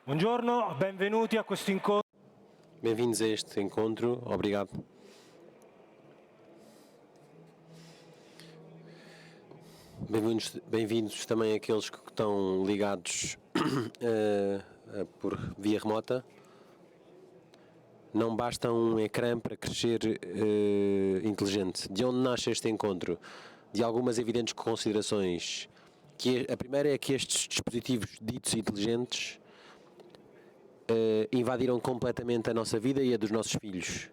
Buongiorno, benvenuti a questo incontro. Bem-vindos a este encontro, obrigado. Bem-vindos também aqueles que estão ligados por via remota. Não basta um ecrã para crescer inteligente. De onde nasce este encontro? De algumas evidentes considerações. A primeira é que estes dispositivos ditos inteligentes invadiram completamente a nossa vida e a dos nossos filhos.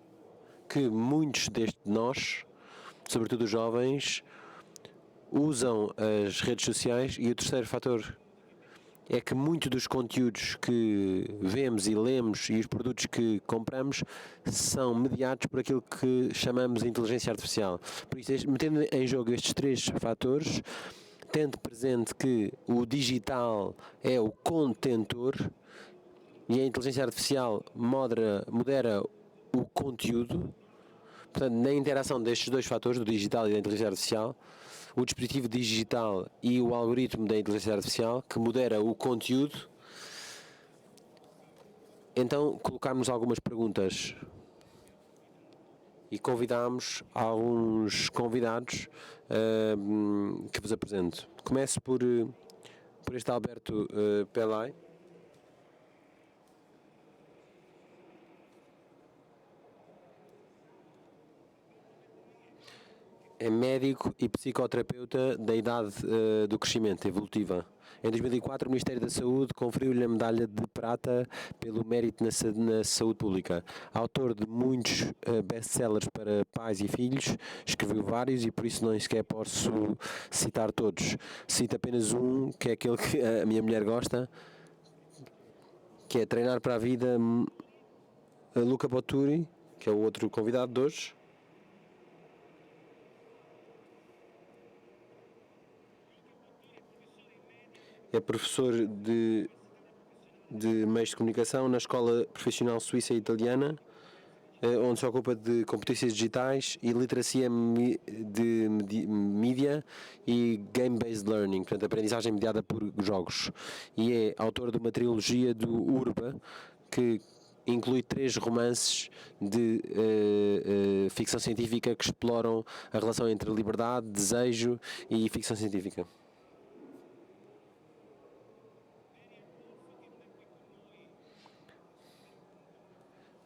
Que muitos de nós, sobretudo os jovens, usam as redes sociais, e o terceiro fator é que muitos dos conteúdos que vemos e lemos e os produtos que compramos são mediados por aquilo que chamamos de inteligência artificial. Por isso, metendo em jogo estes três fatores, tendo presente que o digital é o contentor e a inteligência artificial modera o conteúdo. Portanto, na interação destes dois fatores, do digital e da inteligência artificial, o dispositivo digital e o algoritmo da inteligência artificial, que modera o conteúdo, então colocámos algumas perguntas e convidámos alguns convidados que vos apresento. Começo por este Alberto Pelay. É médico e psicoterapeuta da idade do crescimento evolutiva. Em 2004, o Ministério da Saúde conferiu-lhe a medalha de prata pelo mérito na saúde pública. Autor de muitos best-sellers para pais e filhos, escreveu vários e por isso não sequer posso citar todos. Cito apenas um, que é aquele que a minha mulher gosta, que é Treinar para a Vida, Luca Botturi, que é o outro convidado de hoje. É professor de meios de comunicação na Escola Profissional Suíça e Italiana, onde se ocupa de competências digitais e literacia de mídia e game-based learning, portanto, aprendizagem mediada por jogos. E é autor de uma trilogia do Urba, que inclui 3 romances de ficção científica que exploram a relação entre liberdade, desejo e ficção científica.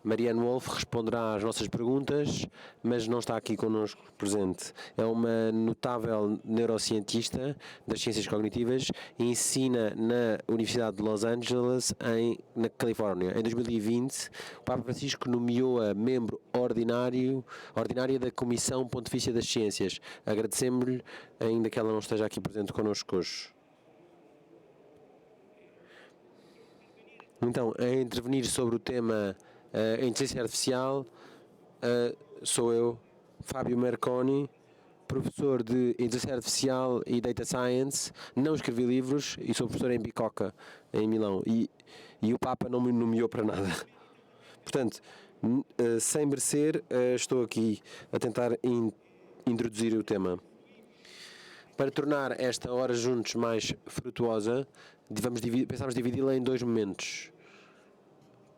Marianne Wolf responderá às nossas perguntas, mas não está aqui connosco presente. É uma notável neurocientista das ciências cognitivas e ensina na Universidade de Los Angeles, na Califórnia. Em 2020, o Papa Francisco nomeou-a membro ordinária da Comissão Pontifícia das Ciências. Agradecemos-lhe, ainda que ela não esteja aqui presente connosco hoje. Então, a intervenir sobre o tema a inteligência artificial, sou eu, Fábio Merconi, professor de inteligência artificial e data science. Não escrevi livros e sou professor em Bicocca, em Milão, e o Papa não me nomeou para nada. Portanto, sem merecer, estou aqui a tentar introduzir o tema. Para tornar esta hora juntos mais frutuosa, pensamos dividi-la em 2 momentos.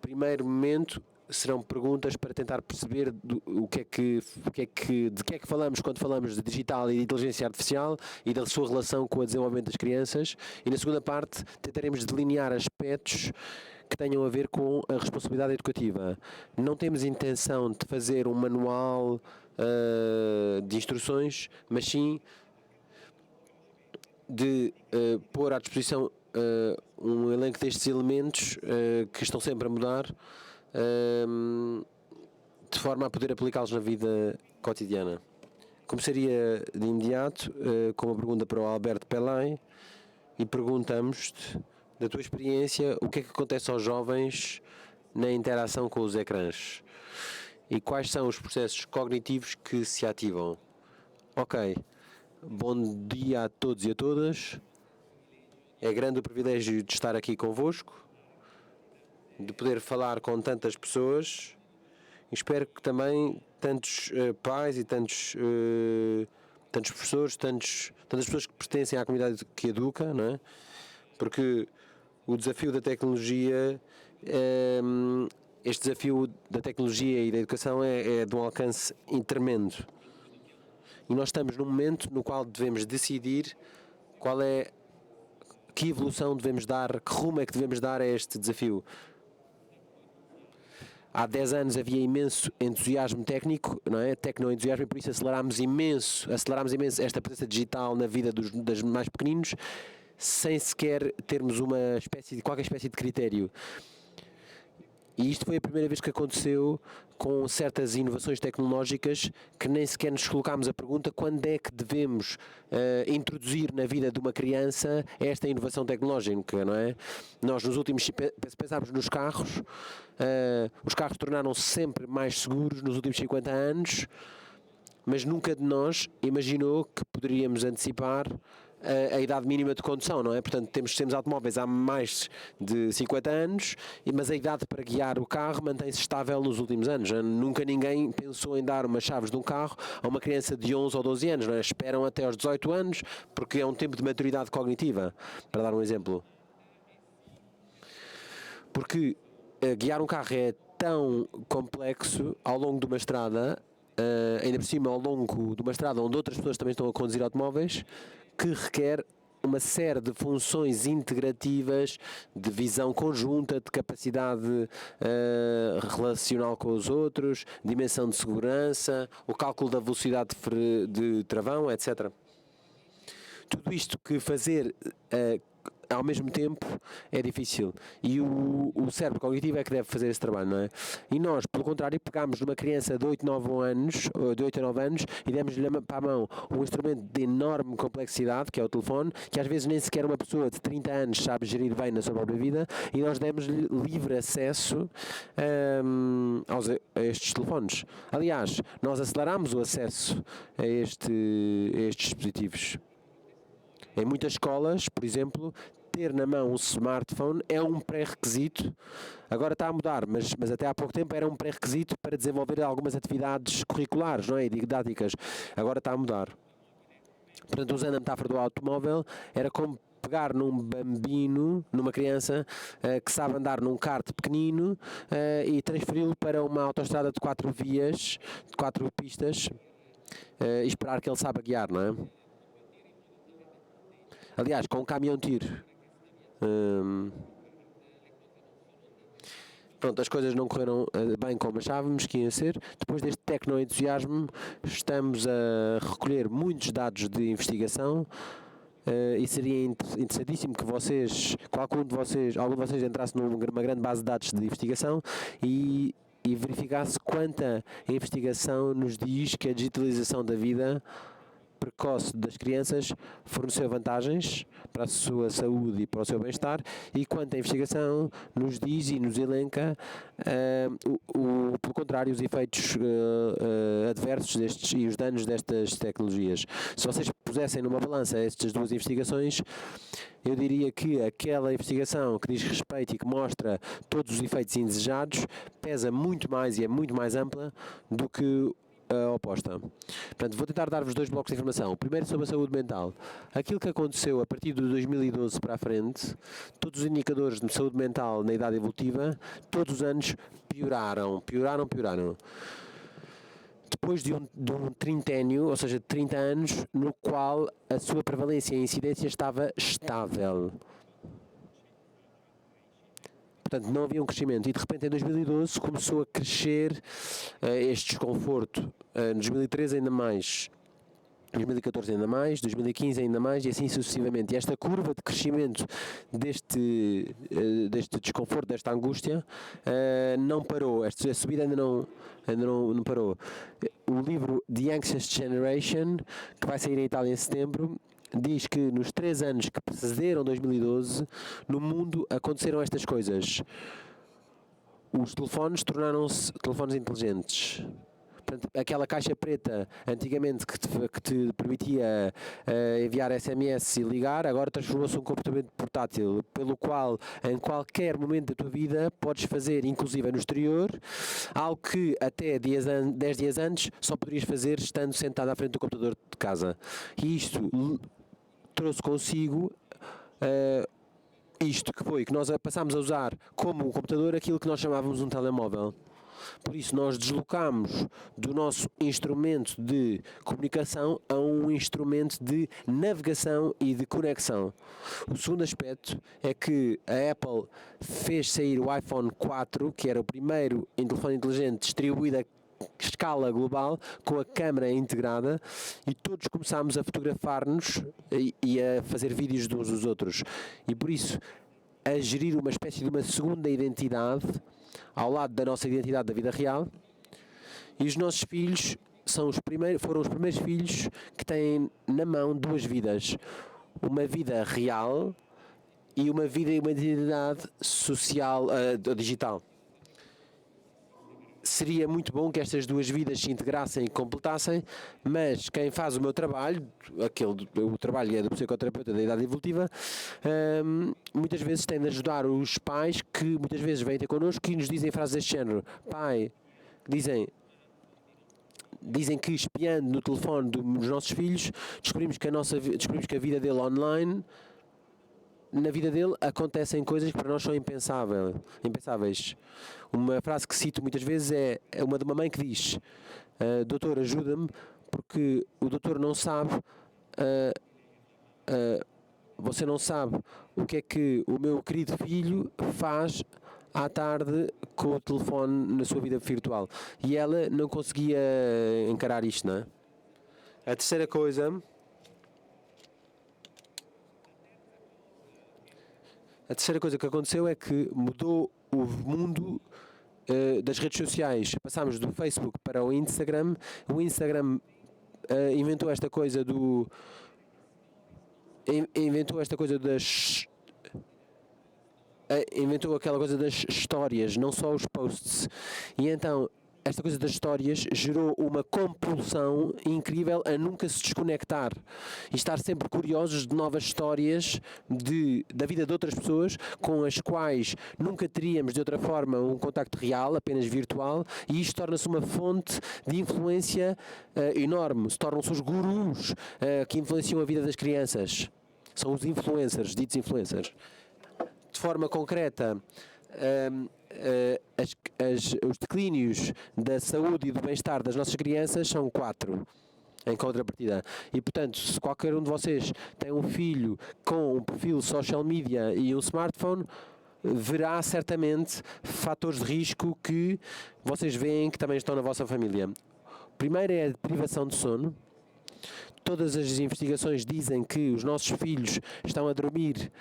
Primeiro momento serão perguntas para tentar perceber de que é que falamos quando falamos de digital e de inteligência artificial e da sua relação com o desenvolvimento das crianças, e na segunda parte tentaremos delinear aspectos que tenham a ver com a responsabilidade educativa. Não temos intenção de fazer um manual de instruções, mas sim de pôr à disposição um elenco destes elementos que estão sempre a mudar, de forma a poder aplicá-los na vida cotidiana. Começaria de imediato com uma pergunta para o Alberto Pelay. e perguntamos-te, da tua experiência, o que é que acontece aos jovens na interação com os ecrãs e quais são os processos cognitivos que se ativam. Ok, bom dia a todos e a todas. É grande o privilégio de estar aqui convosco, de poder falar com tantas pessoas. Espero que também tantos pais e tantos professores, tantas pessoas que pertencem à comunidade que educa, não é? Porque o desafio da tecnologia, este desafio da tecnologia e da educação é de um alcance tremendo. E nós estamos num momento no qual devemos decidir que evolução devemos dar, que rumo é que devemos dar a este desafio. Há 10 anos havia imenso entusiasmo técnico, não é? Tecno-entusiasmo, e por isso acelerámos imenso esta presença digital na vida dos mais pequeninos, sem sequer termos qualquer espécie de critério. E isto foi a primeira vez que aconteceu com certas inovações tecnológicas que nem sequer nos colocámos a pergunta quando é que devemos introduzir na vida de uma criança esta inovação tecnológica, não é? Nós nos últimos, se pensarmos nos carros, os carros tornaram-se sempre mais seguros nos últimos 50 anos, mas nunca de nós imaginou que poderíamos antecipar a idade mínima de condução, não é? Portanto, temos automóveis há mais de 50 anos, mas a idade para guiar o carro mantém-se estável nos últimos anos. Nunca ninguém pensou em dar umas chaves de um carro a uma criança de 11 ou 12 anos, não é? Esperam até aos 18 anos, porque é um tempo de maturidade cognitiva, para dar um exemplo. Porque guiar um carro é tão complexo ao longo de uma estrada, ainda por cima ao longo de uma estrada onde outras pessoas também estão a conduzir automóveis, que requer uma série de funções integrativas, de visão conjunta, de capacidade relacional com os outros, dimensão de segurança, o cálculo da velocidade de travão, etc. Tudo isto que fazer ao mesmo tempo é difícil, e o cérebro cognitivo é que deve fazer esse trabalho, não é? E nós, pelo contrário, pegámos numa criança de 8 a 9 anos e demos-lhe para a mão um instrumento de enorme complexidade, que é o telefone, que às vezes nem sequer uma pessoa de 30 anos sabe gerir bem na sua própria vida, e nós demos-lhe livre acesso a estes telefones. Aliás, nós acelerámos o acesso a estes dispositivos. Em muitas escolas, por exemplo, ter na mão um smartphone é um pré-requisito. Agora está a mudar, mas até há pouco tempo era um pré-requisito para desenvolver algumas atividades curriculares, não é? E didáticas. Agora está a mudar. Portanto, usando a metáfora do automóvel, era como pegar num bambino, numa criança que sabe andar num kart pequenino e transferi-lo para uma autoestrada de 4 vias, de 4 pistas, e esperar que ele saiba guiar, não é? Aliás, com um caminhão-tiro. Pronto, as coisas não correram bem como achávamos que iam ser. Depois deste tecno-entusiasmo, estamos a recolher muitos dados de investigação e seria interessantíssimo que algum de vocês entrasse numa grande base de dados de investigação e verificasse quanta investigação nos diz que a digitalização da vida precoce das crianças forneceu vantagens para a sua saúde e para o seu bem-estar, e quanto à investigação nos diz e nos elenca pelo contrário, os efeitos adversos e os danos destas tecnologias. Se vocês pusessem numa balança estas duas investigações, eu diria que aquela investigação que diz respeito e que mostra todos os efeitos indesejados pesa muito mais e é muito mais ampla do que oposta. Portanto, vou tentar dar-vos 2 blocos de informação. O primeiro sobre a saúde mental. Aquilo que aconteceu a partir de 2012 para a frente, todos os indicadores de saúde mental na idade evolutiva, todos os anos pioraram. Depois de um trinténio, ou seja, de 30 anos, no qual a sua prevalência e incidência estava estável. Portanto, não havia um crescimento, e de repente em 2012 começou a crescer este desconforto, em 2013 ainda mais, 2014 ainda mais, 2015 ainda mais, e assim sucessivamente. E esta curva de crescimento deste desconforto, desta angústia, não parou. A subida ainda não parou. O livro The Anxious Generation, que vai sair em Itália em setembro, diz que nos 3 anos que precederam 2012, no mundo aconteceram estas coisas. Os telefones tornaram-se telefones inteligentes. Portanto, aquela caixa preta, antigamente, que te permitia enviar SMS e ligar, agora transformou-se num comportamento portátil, pelo qual, em qualquer momento da tua vida, podes fazer, inclusive no exterior, algo que até 10 dias antes só poderias fazer estando sentado à frente do computador de casa. E isto trouxe consigo isto que foi, que nós passámos a usar como um computador aquilo que nós chamávamos um telemóvel. Por isso nós deslocámos do nosso instrumento de comunicação a um instrumento de navegação e de conexão. O segundo aspecto é que a Apple fez sair o iPhone 4, que era o primeiro telefone inteligente distribuído a escala global, com a câmara integrada, e todos começámos a fotografar-nos e a fazer vídeos de uns dos outros. E por isso, a gerir uma espécie de uma segunda identidade ao lado da nossa identidade da vida real, e os nossos filhos foram os primeiros filhos que têm na mão duas vidas, uma vida real e uma vida e uma identidade social, digital. Seria muito bom que estas duas vidas se integrassem e completassem, mas quem faz o meu trabalho, o trabalho é do psicoterapeuta da idade evolutiva, muitas vezes tem de ajudar os pais que muitas vezes vêm ter connosco e nos dizem frases deste género. Pai, dizem que espiando no telefone dos nossos filhos, descobrimos que a vida dele online, na vida dele acontecem coisas que para nós são impensáveis. Uma frase que cito muitas vezes é uma de uma mãe que diz: doutor, ajuda-me, porque o doutor não sabe, você não sabe o que é que o meu querido filho faz à tarde com o telefone na sua vida virtual. E ela não conseguia encarar isto, não é? A terceira coisa... A terceira coisa que aconteceu é que mudou o mundo das redes sociais. Passámos do Facebook para o Instagram. O Instagram inventou esta coisa inventou aquela coisa das histórias, não só os posts. E então esta coisa das histórias gerou uma compulsão incrível a nunca se desconectar e estar sempre curiosos de novas histórias da vida de outras pessoas com as quais nunca teríamos de outra forma um contacto real, apenas virtual, e isto torna-se uma fonte de influência enorme. Tornam-se os gurus que influenciam a vida das crianças. São os influencers, ditos influencers. De forma concreta, os declínios da saúde e do bem-estar das nossas crianças são 4 em contrapartida. E portanto, se qualquer um de vocês tem um filho com um perfil social media e um smartphone, verá certamente fatores de risco que vocês veem que também estão na vossa família. Primeiro é a privação de sono. Todas as investigações dizem que os nossos filhos estão a dormir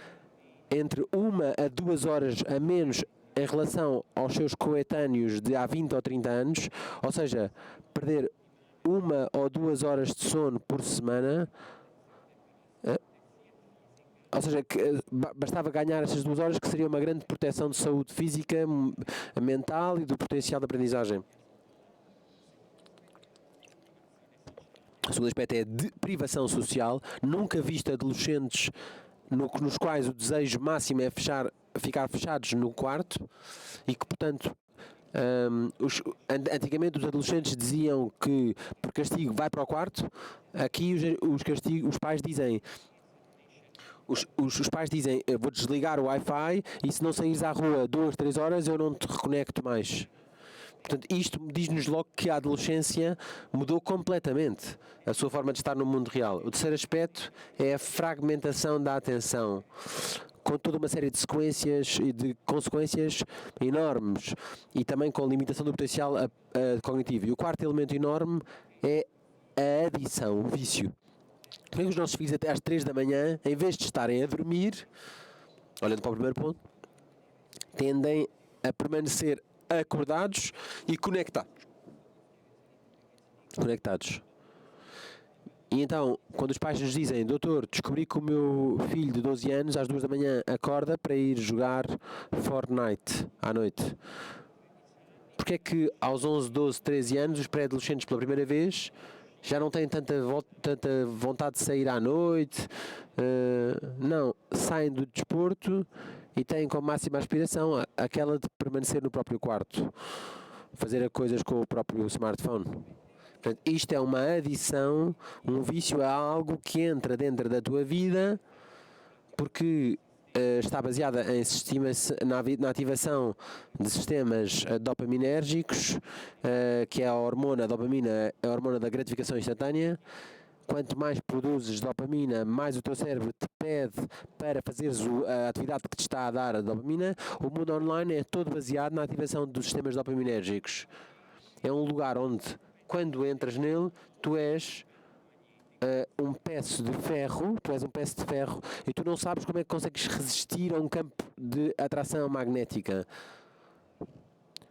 entre 1 a 2 horas a menos em relação aos seus coetâneos de há 20 ou 30 anos, ou seja, perder 1 ou 2 horas de sono por semana, ou seja, bastava ganhar essas 2 horas, que seria uma grande proteção de saúde física, mental e do potencial de aprendizagem. O segundo aspecto é a privação social. Nunca visto adolescentes nos quais o desejo máximo é ficar fechados no quarto e que, portanto, antigamente os adolescentes diziam que por castigo vai para o quarto. Aqui os pais dizem eu vou desligar o Wi-Fi e se não saíres à rua 2, 3 horas eu não te reconecto mais. Portanto, isto diz-nos logo que a adolescência mudou completamente a sua forma de estar no mundo real. O terceiro aspecto é a fragmentação da atenção, com toda uma série de sequências e de consequências enormes e também com limitação do potencial cognitivo. E o quarto elemento enorme é a adição, o vício. Por que os nossos filhos até às 3 da manhã, em vez de estarem a dormir, olhando para o primeiro ponto, tendem a permanecer acordados e conectados. E então, quando os pais nos dizem: doutor, descobri que o meu filho de 12 anos às 2 da manhã acorda para ir jogar Fortnite à noite. Porque é que aos 11, 12, 13 anos os pré-adolescentes pela primeira vez já não têm tanta vontade de sair à noite? Não, saem do desporto e têm como máxima aspiração aquela de permanecer no próprio quarto, fazer coisas com o próprio smartphone. Portanto, isto é uma adição, um vício a algo que entra dentro da tua vida porque está baseada na ativação de sistemas dopaminérgicos, que é a hormona, a dopamina, a hormona da gratificação instantânea. Quanto mais produzes dopamina, mais o teu cérebro te pede para fazeres a atividade que te está a dar a dopamina. O mundo online é todo baseado na ativação dos sistemas dopaminérgicos. É um lugar onde, quando entras nele, tu és um peço de ferro, tu és um peço de ferro e tu não sabes como é que consegues resistir a um campo de atração magnética.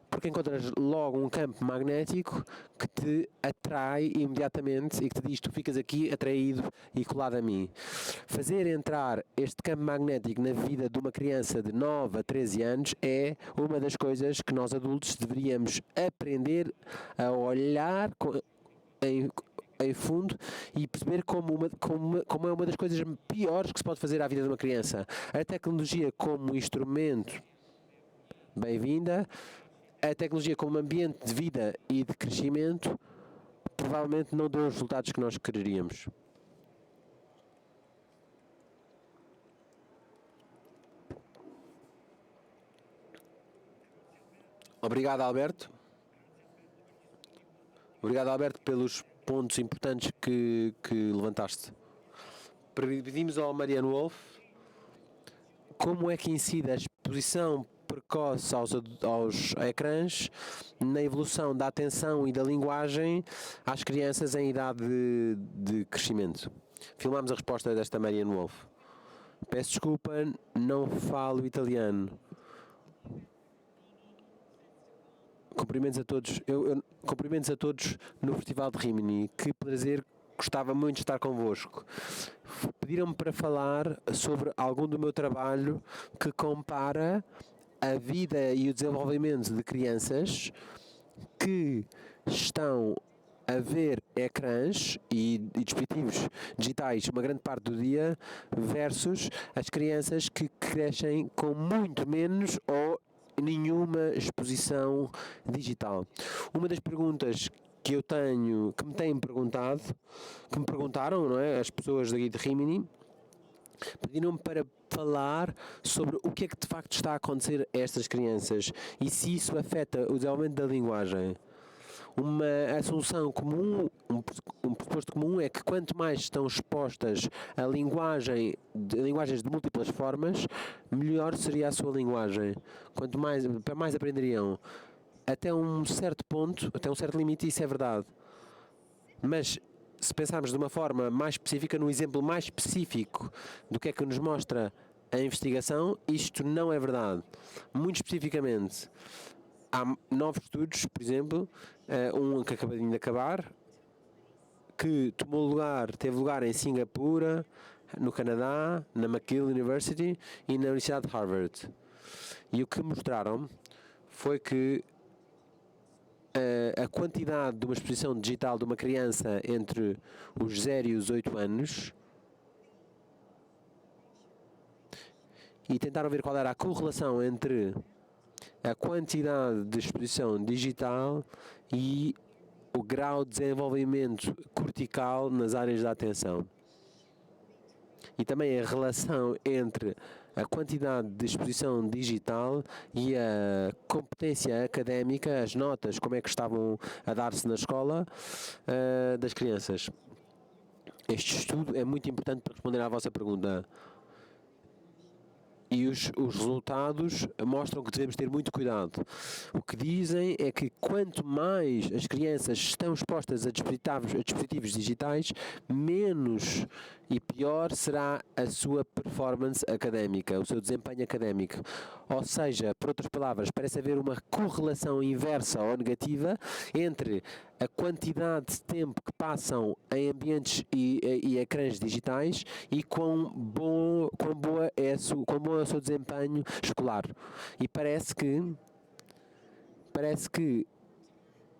Porque encontras logo um campo magnético que te atrai imediatamente e que te diz: tu ficas aqui atraído e colado a mim. Fazer entrar este campo magnético na vida de uma criança de 9 a 13 anos é uma das coisas que nós adultos deveríamos aprender a olhar em fundo e perceber como é uma das coisas piores que se pode fazer à vida de uma criança. A tecnologia como instrumento, bem-vinda. A tecnologia como ambiente de vida e de crescimento provavelmente não deu os resultados que nós quereríamos. Obrigado, Alberto. Obrigado, Alberto, pelos pontos importantes que levantaste. Pedimos ao Mariano Wolf como é que incide a exposição precoce aos ecrãs na evolução da atenção e da linguagem às crianças em idade de crescimento. Filmámos a resposta desta Marianne Wolf. Peço desculpa, não falo italiano. Cumprimentos a todos. Cumprimentos a todos no Festival de Rimini. Que prazer, gostava muito de estar convosco. Pediram-me para falar sobre algum do meu trabalho que compara a vida e o desenvolvimento de crianças que estão a ver ecrãs e dispositivos digitais uma grande parte do dia versus as crianças que crescem com muito menos ou nenhuma exposição digital. Uma das perguntas que eu tenho, que me têm perguntado, que me perguntaram, não é, as pessoas daqui de Rimini, pediram-me para falar sobre o que é que de facto está a acontecer a estas crianças e se isso afeta o desenvolvimento da linguagem. A solução comum, um pressuposto comum é que quanto mais estão expostas a linguagens de múltiplas formas, melhor seria a sua linguagem. Quanto mais aprenderiam. Até um certo ponto, até um certo limite, isso é verdade. Mas se pensarmos de uma forma mais específica, no exemplo mais específico do que é que nos mostra a investigação, isto não é verdade. Muito especificamente, há novos estudos, por exemplo, um que acabadinho de acabar, que teve lugar em Singapura, no Canadá, na McGill University e na Universidade de Harvard. E o que mostraram foi que a quantidade de uma exposição digital de uma criança entre os 0 e os 8 anos e tentaram ver qual era a correlação entre a quantidade de exposição digital e o grau de desenvolvimento cortical nas áreas da atenção. E também a relação entre a quantidade de exposição digital e a competência académica, as notas, como é que estavam a dar-se na escola das crianças. Este estudo é muito importante para responder à vossa pergunta. E os resultados mostram que devemos ter muito cuidado. O que dizem é que quanto mais as crianças estão expostas a dispositivos digitais, menos e pior será a sua performance académica, o seu desempenho académico. Ou seja, por outras palavras, parece haver uma correlação inversa ou negativa entre a quantidade de tempo que passam em ambientes e ecrãs digitais e quão bom é o seu desempenho escolar. E parece que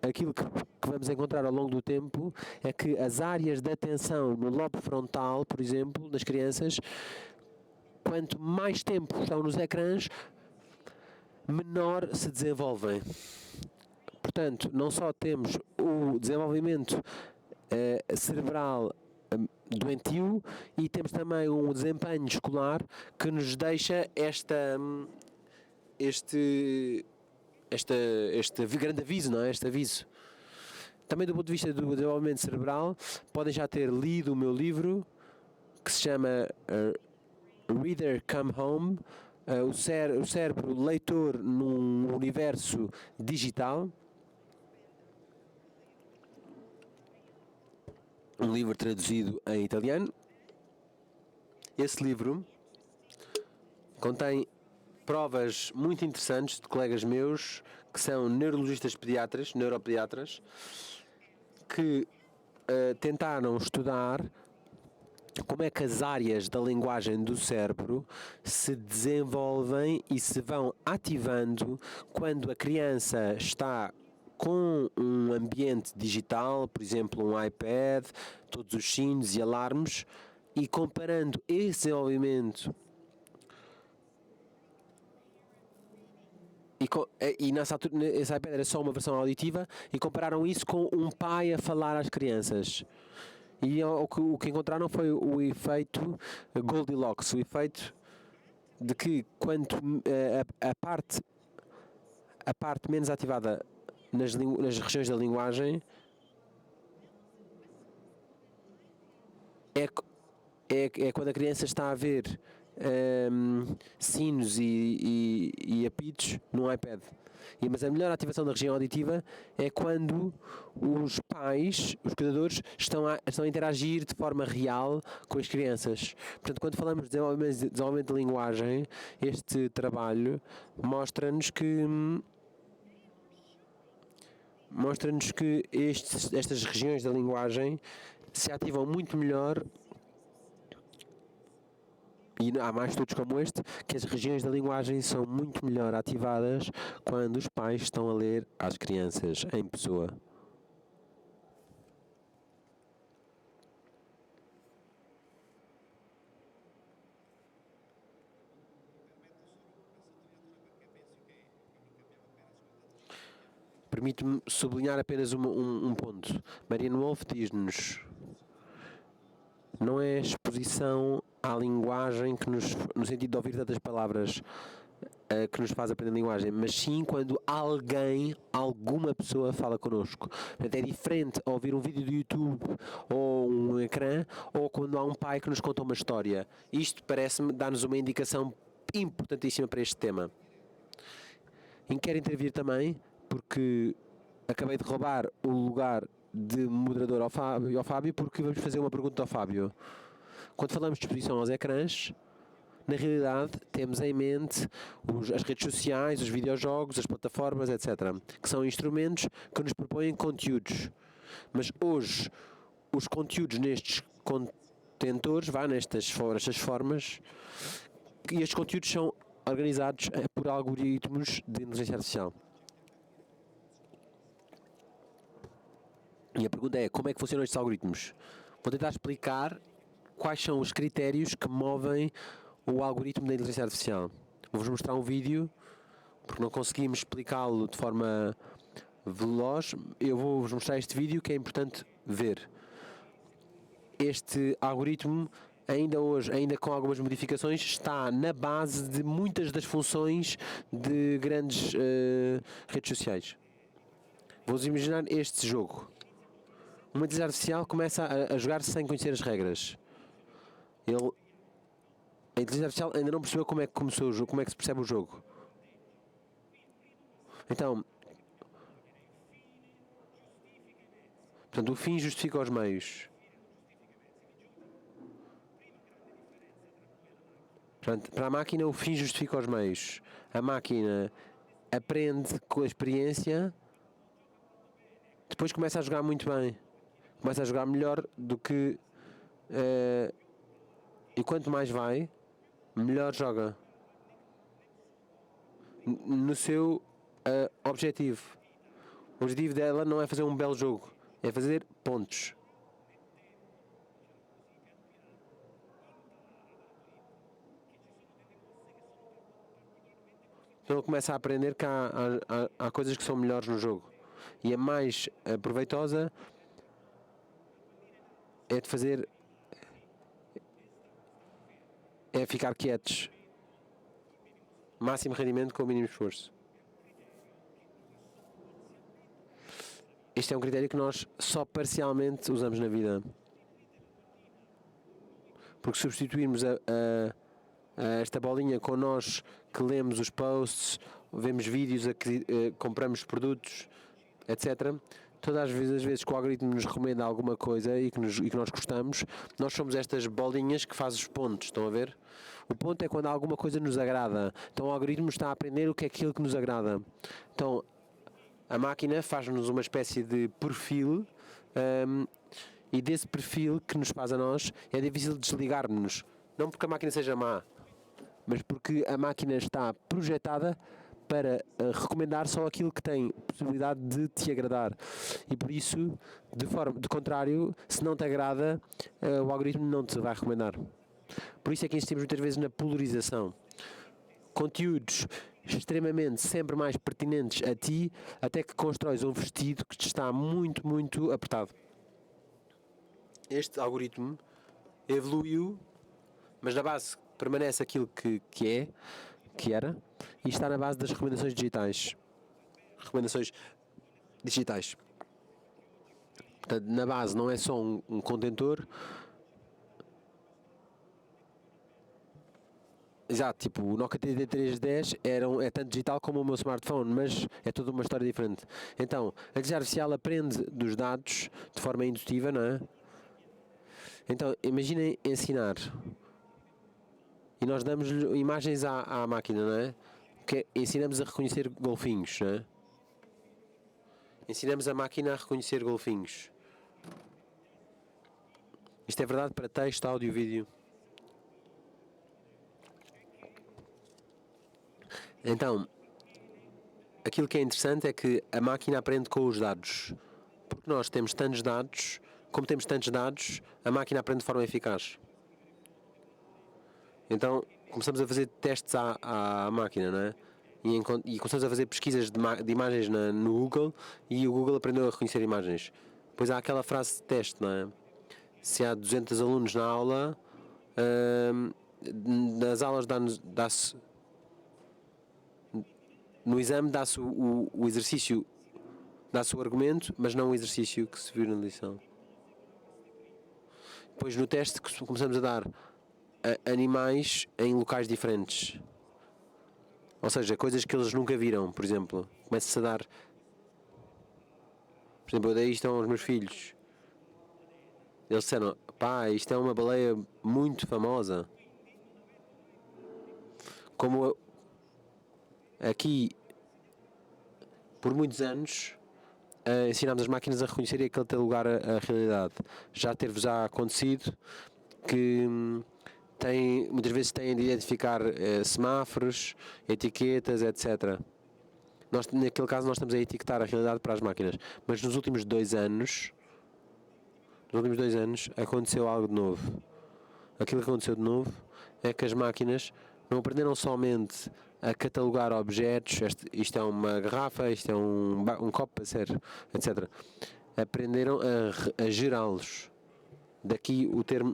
aquilo que vamos encontrar ao longo do tempo é que as áreas de atenção no lobo frontal, por exemplo, das crianças, quanto mais tempo estão nos ecrãs, menor se desenvolvem. Portanto, não só temos o desenvolvimento cerebral doentio e temos também um desempenho escolar que nos deixa este grande aviso, não é? Este aviso. Também do ponto de vista do desenvolvimento cerebral, podem já ter lido o meu livro que se chama Reader Come Home, o cérebro leitor num universo digital. Um livro traduzido em italiano. Esse livro contém provas muito interessantes de colegas meus que são neurologistas pediatras, neuropediatras, que tentaram estudar como é que as áreas da linguagem do cérebro se desenvolvem e se vão ativando quando a criança está com um ambiente digital, por exemplo, um iPad, todos os sinos e alarmes, e comparando esse desenvolvimento e nessa altura esse iPad era só uma versão auditiva e compararam isso com um pai a falar às crianças. E o que encontraram foi o efeito Goldilocks, o efeito de que quanto a parte menos ativada nas regiões da linguagem é quando a criança está a ver sinos e apitos no iPad. Mas a melhor ativação da região auditiva é quando os pais, os cuidadores, estão a interagir de forma real com as crianças. Portanto, quando falamos de desenvolvimento de linguagem, este trabalho mostra-nos que estas regiões da linguagem se ativam muito melhor, e há mais estudos como este, que as regiões da linguagem são muito melhor ativadas quando os pais estão a ler às crianças em pessoa. Permite-me sublinhar apenas um ponto. Marianne Wolf diz-nos: não é exposição à linguagem no sentido de ouvir tantas palavras que nos faz aprender linguagem, mas sim quando alguma pessoa fala connosco. Portanto, é diferente ouvir um vídeo do YouTube ou um ecrã, ou quando há um pai que nos conta uma história. Isto parece-me dar-nos uma indicação importantíssima para este tema. E quero intervir também, porque acabei de roubar o lugar de moderador ao Fábio, porque vamos fazer uma pergunta ao Fábio. Quando falamos de exposição aos ecrãs, na realidade temos em mente as redes sociais, os videojogos, as plataformas, etc., que são instrumentos que nos propõem conteúdos. Mas hoje, os conteúdos nestes contentores, nestas formas, e estes conteúdos são organizados por algoritmos de inteligência artificial. E a pergunta é: como é que funcionam estes algoritmos? Vou tentar explicar quais são os critérios que movem o algoritmo da inteligência artificial. Vou-vos mostrar um vídeo, porque não conseguimos explicá-lo de forma veloz. Eu vou-vos mostrar este vídeo que é importante ver. Este algoritmo, ainda hoje, ainda com algumas modificações, está na base de muitas das funções de grandes redes sociais. Vou-vos imaginar este jogo. Uma inteligência artificial começa a jogar sem conhecer as regras. A inteligência artificial ainda não percebeu como é que começou o jogo, como é que se percebe o jogo. Então, portanto, o fim justifica os meios. Portanto, para a máquina, o fim justifica os meios. A máquina aprende com a experiência depois começa a jogar muito bem, começa a jogar melhor do que e quanto mais vai, melhor joga no seu objetivo. O objetivo dela não é fazer um belo jogo, é fazer pontos. Então ele começa a aprender que há coisas que são melhores no jogo. E a mais proveitosa é de fazer. É ficar quietos. Máximo rendimento com o mínimo esforço. Este é um critério que nós só parcialmente usamos na vida. Porque substituirmos esta bolinha com nós que lemos os posts, vemos vídeos, compramos produtos, etc. Todas as vezes que o algoritmo nos recomenda alguma coisa e que nós gostamos, nós somos estas bolinhas que fazem os pontos, estão a ver? O ponto é quando alguma coisa nos agrada. Então o algoritmo está a aprender o que é aquilo que nos agrada. Então a máquina faz-nos uma espécie de perfil e desse perfil que nos faz a nós é difícil desligar-nos. Não porque a máquina seja má, mas porque a máquina está projetada para recomendar só aquilo que tem possibilidade de te agradar. E por isso, de contrário, se não te agrada, o algoritmo não te vai recomendar. Por isso é que insistimos muitas vezes na polarização. Conteúdos extremamente sempre mais pertinentes a ti, até que constróis um vestido que te está muito, muito apertado. Este algoritmo evoluiu, mas na base permanece aquilo que era, e está na base das recomendações digitais. Portanto, na base não é só um contentor. Exato, tipo, o Nokia 3310 é tanto digital como o meu smartphone, mas é toda uma história diferente. Então, a inteligência artificial aprende dos dados de forma indutiva, não é? Então, imaginem ensinar. E nós damos imagens à máquina, não é? Que ensinamos a reconhecer golfinhos, não é? Ensinamos a máquina a reconhecer golfinhos. Isto é verdade para texto, áudio e vídeo. Então, aquilo que é interessante é que a máquina aprende com os dados. Porque nós temos tantos dados, como temos tantos dados, a máquina aprende de forma eficaz. Então, começamos a fazer testes à máquina, não é? E começamos a fazer pesquisas de imagens no Google, e o Google aprendeu a reconhecer imagens. Depois há aquela frase de teste, não é? Se há 200 alunos na aula, nas aulas dá-se no exame dá-se o exercício, dá-se o argumento, mas não o exercício que se viu na lição. Depois no teste começamos a dar animais em locais diferentes. Ou seja, coisas que eles nunca viram, por exemplo. Começa-se a dar... Por exemplo, eu dei isto aos meus filhos. Eles disseram, pá, isto é uma baleia muito famosa. Como aqui, por muitos anos, ensinámos as máquinas a reconhecer e aquele ter lugar a realidade. Já ter-vos acontecido que muitas vezes têm de identificar semáforos, etiquetas, etc. Naquele caso nós estamos a etiquetar a realidade para as máquinas. Mas nos últimos 2 anos aconteceu algo de novo. Aquilo que aconteceu de novo é que as máquinas não aprenderam somente a catalogar objetos, isto é uma garrafa, isto é um copo a ser, etc. Aprenderam a gerá-los. Daqui o termo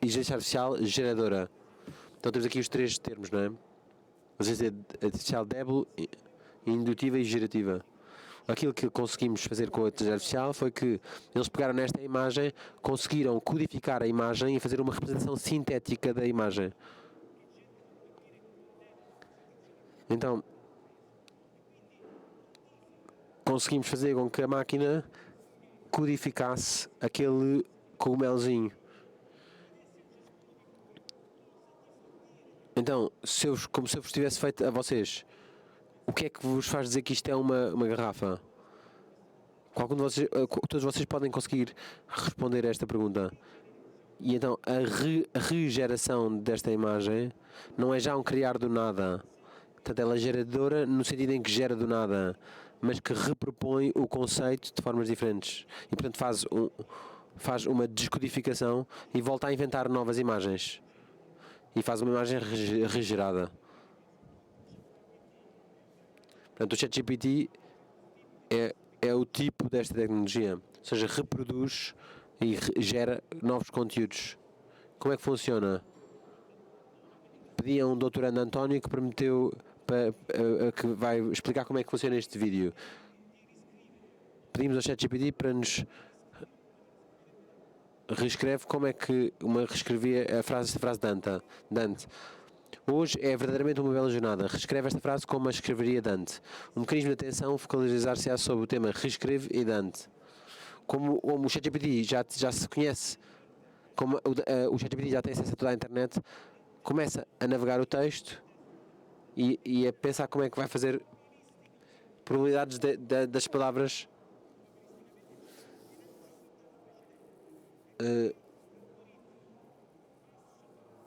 inteligência artificial geradora. Então temos aqui os 3 termos, não é? Inteligência artificial débil, indutiva e gerativa. Aquilo que conseguimos fazer com a inteligência artificial foi que eles pegaram nesta imagem, conseguiram codificar a imagem e fazer uma representação sintética da imagem. Então, conseguimos fazer com que a máquina codificasse aquele cogumelozinho. Então, como se eu vos tivesse feito a vocês, o que é que vos faz dizer que isto é uma garrafa? Todos vocês podem conseguir responder a esta pergunta. E então a regeração desta imagem não é já um criar do nada. Portanto, ela é geradora no sentido em que gera do nada, mas que repropõe o conceito de formas diferentes. E portanto faz uma descodificação e volta a inventar novas imagens. E faz uma imagem regerada. Portanto, o ChatGPT é o tipo desta tecnologia. Ou seja, reproduz e gera novos conteúdos. Como é que funciona? Pedi a um doutorando António que prometeu que vai explicar como é que funciona este vídeo. Pedimos ao ChatGPT para nos reescreve como é que reescrevia esta frase de Dante. Hoje é verdadeiramente uma bela jornada. Reescreve esta frase como a escreveria Dante. Um mecanismo de atenção focalizar-se sobre o tema reescreve e Dante. Como o ChatGPT já se conhece, como o ChatGPT já tem acesso a toda a internet, começa a navegar o texto e a pensar como é que vai fazer probabilidades das palavras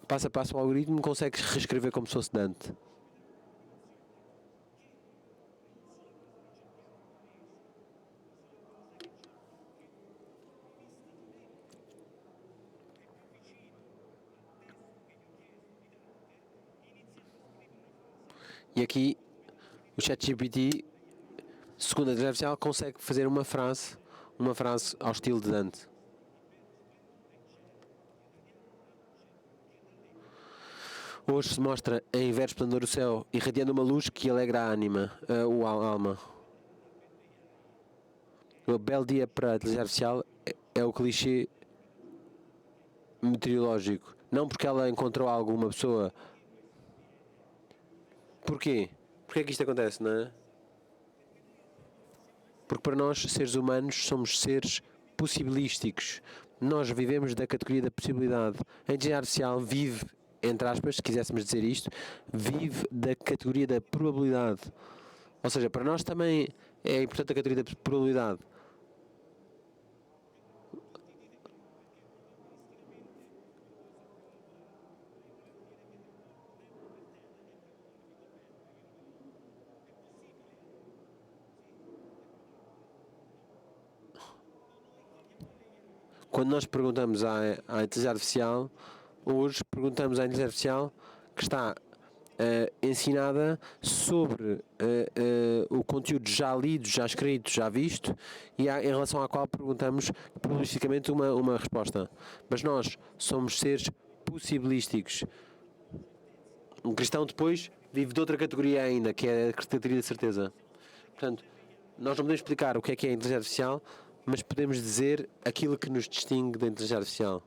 passo a passo o algoritmo consegue reescrever como se fosse Dante. E aqui o ChatGPT, segundo a inteligência artificial, consegue fazer uma frase ao estilo de Dante. Hoje se mostra em verde esplendor o céu, irradiando uma luz que alegra a alma. O belo dia para a inteligência artificial é o clichê meteorológico. Não porque ela encontrou alguma pessoa. Porquê? Porquê é que isto acontece, não é? Porque para nós, seres humanos, somos seres possibilísticos. Nós vivemos da categoria da possibilidade. A inteligência artificial vive, entre aspas, se quiséssemos dizer isto, vive da categoria da probabilidade. Ou seja, para nós também é importante a categoria da probabilidade. Quando nós perguntamos à inteligência artificial, hoje perguntamos à inteligência artificial que está ensinada sobre o conteúdo já lido, já escrito, já visto e em relação à qual perguntamos probabilisticamente uma resposta. Mas nós somos seres possibilísticos. Um cristão depois vive de outra categoria ainda, que é a categoria de certeza. Portanto, nós não podemos explicar o que é a inteligência artificial, mas podemos dizer aquilo que nos distingue da inteligência artificial.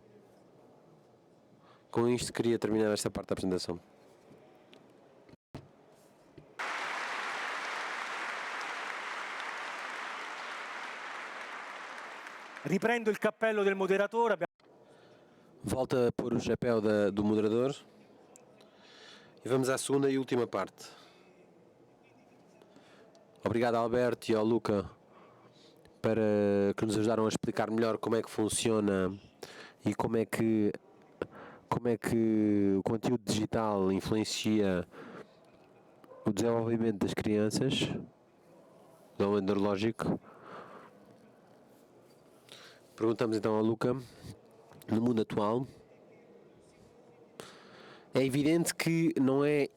Com isto queria terminar esta parte da apresentação. Riprendo il cappello del moderatore. Volta a pôr o chapéu do moderador e vamos à segunda e última parte. Obrigado ao Alberto e ao Luca que nos ajudaram a explicar melhor como é que funciona e como é que o conteúdo digital influencia o desenvolvimento das crianças, desenvolvimento neurológico. Perguntamos então ao Luca, no mundo atual, é evidente que não é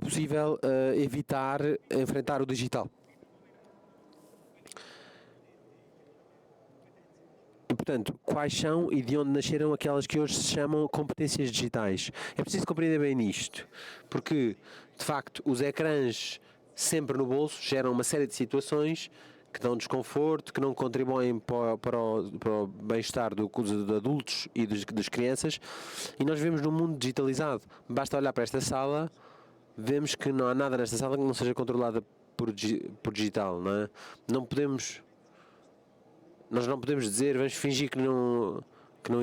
possível evitar enfrentar o digital. E, portanto, quais são e de onde nasceram aquelas que hoje se chamam competências digitais? É preciso compreender bem nisto, porque, de facto, os ecrãs sempre no bolso geram uma série de situações que dão desconforto, que não contribuem para o bem-estar dos adultos e das crianças, e nós vivemos num mundo digitalizado. Basta olhar para esta sala, vemos que não há nada nesta sala que não seja controlada por digital, não é? Nós não podemos dizer, vamos fingir que não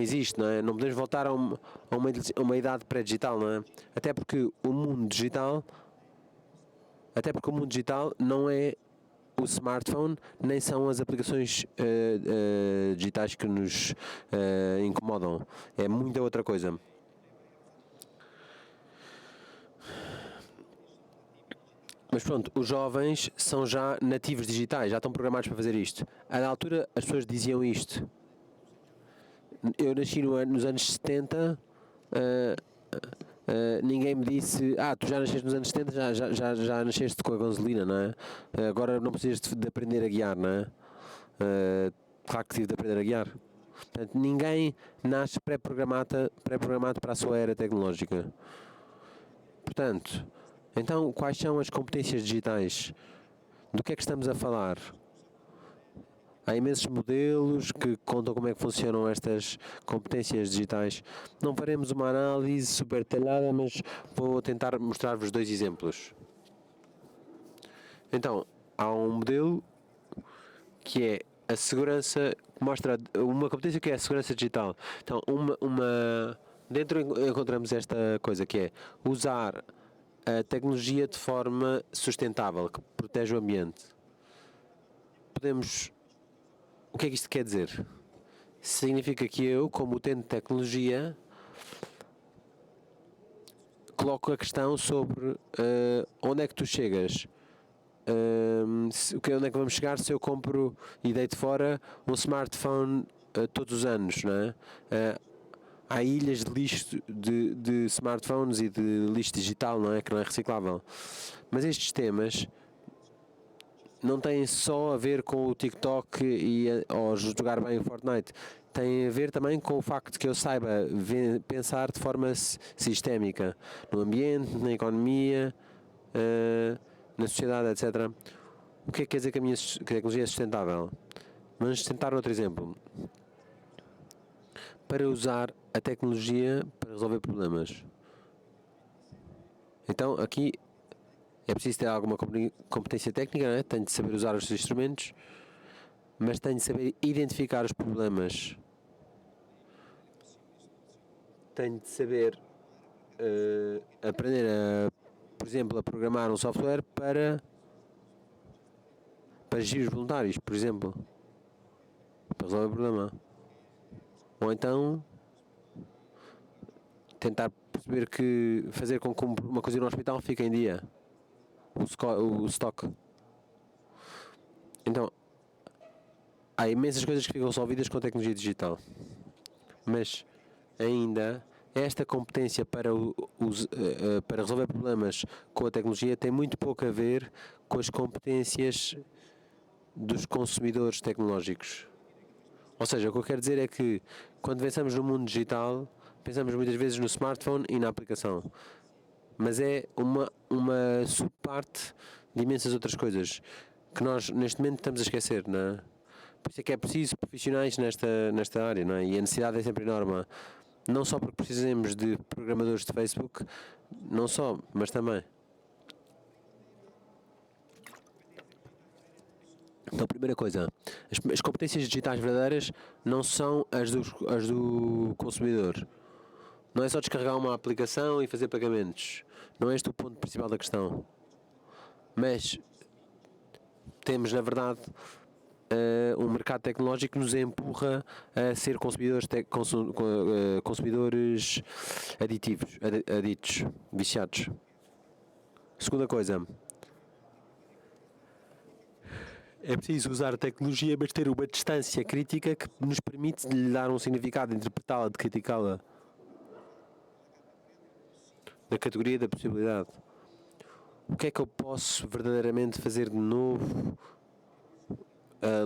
existe, não é? Não podemos voltar a uma idade pré-digital, não é? Até porque o mundo digital não é o smartphone, nem são as aplicações digitais que nos incomodam. É muita outra coisa. Mas pronto, os jovens são já nativos digitais, já estão programados para fazer isto. Na altura as pessoas diziam isto. Eu nasci nos anos 70, ninguém me disse, tu já nasceste nos anos 70, já nasceste com a gasolina, não é? Agora não precisas de aprender a guiar, não é? Claro que tive de aprender a guiar. Portanto, ninguém nasce pré-programado para a sua era tecnológica. Portanto, então quais são as competências digitais? Do que é que estamos a falar? Há imensos modelos que contam como é que funcionam estas competências digitais. Não faremos uma análise super detalhada, mas vou tentar mostrar-vos 2 exemplos. Então, há um modelo que é a segurança, que mostra uma competência que é a segurança digital. Então, dentro encontramos esta coisa que é usar a tecnologia de forma sustentável, que protege o ambiente. O que é que isto quer dizer? Significa que eu, como utente de tecnologia, coloco a questão sobre onde é que tu chegas. Onde é que vamos chegar se eu compro e deito fora um smartphone todos os anos, não é? Há ilhas de lixo de smartphones e de lixo digital, não é? Que não é reciclável. Mas estes temas não têm só a ver com o TikTok ou jogar bem o Fortnite. Tem a ver também com o facto de que eu saiba pensar de forma sistémica no ambiente, na economia, na sociedade, etc. O que é que quer dizer que a tecnologia é sustentável? Vamos tentar outro exemplo. Para usar a tecnologia para resolver problemas. Então, aqui é preciso ter alguma competência técnica, não é? Tenho de saber usar os instrumentos, mas tenho de saber identificar os problemas. Tenho de saber aprender por exemplo, a programar um software para gerir os voluntários, por exemplo, para resolver o problema. Ou então tentar perceber fazer com que uma coisa no hospital fique em dia. O stock. Então, há imensas coisas que ficam resolvidas com a tecnologia digital. Mas, ainda, esta competência para resolver problemas com a tecnologia tem muito pouco a ver com as competências dos consumidores tecnológicos. Ou seja, o que eu quero dizer é que, quando pensamos no mundo digital, pensamos muitas vezes no smartphone e na aplicação. Mas é uma subparte de imensas outras coisas que nós neste momento estamos a esquecer, não é? Por isso é que é preciso profissionais nesta área, não é? E a necessidade é sempre enorme. Não só porque precisamos de programadores de Facebook, não só, mas também. Então, primeira coisa, as competências digitais verdadeiras não são as do consumidor. Não é só descarregar uma aplicação e fazer pagamentos. Não é este o ponto principal da questão. Mas temos, na verdade, um mercado tecnológico que nos empurra a ser consumidores aditos, viciados. Segunda coisa, é preciso usar a tecnologia, mas ter uma distância crítica que nos permite lhe dar um significado, interpretá-la, de criticá-la. Na categoria da possibilidade. O que é que eu posso verdadeiramente fazer de novo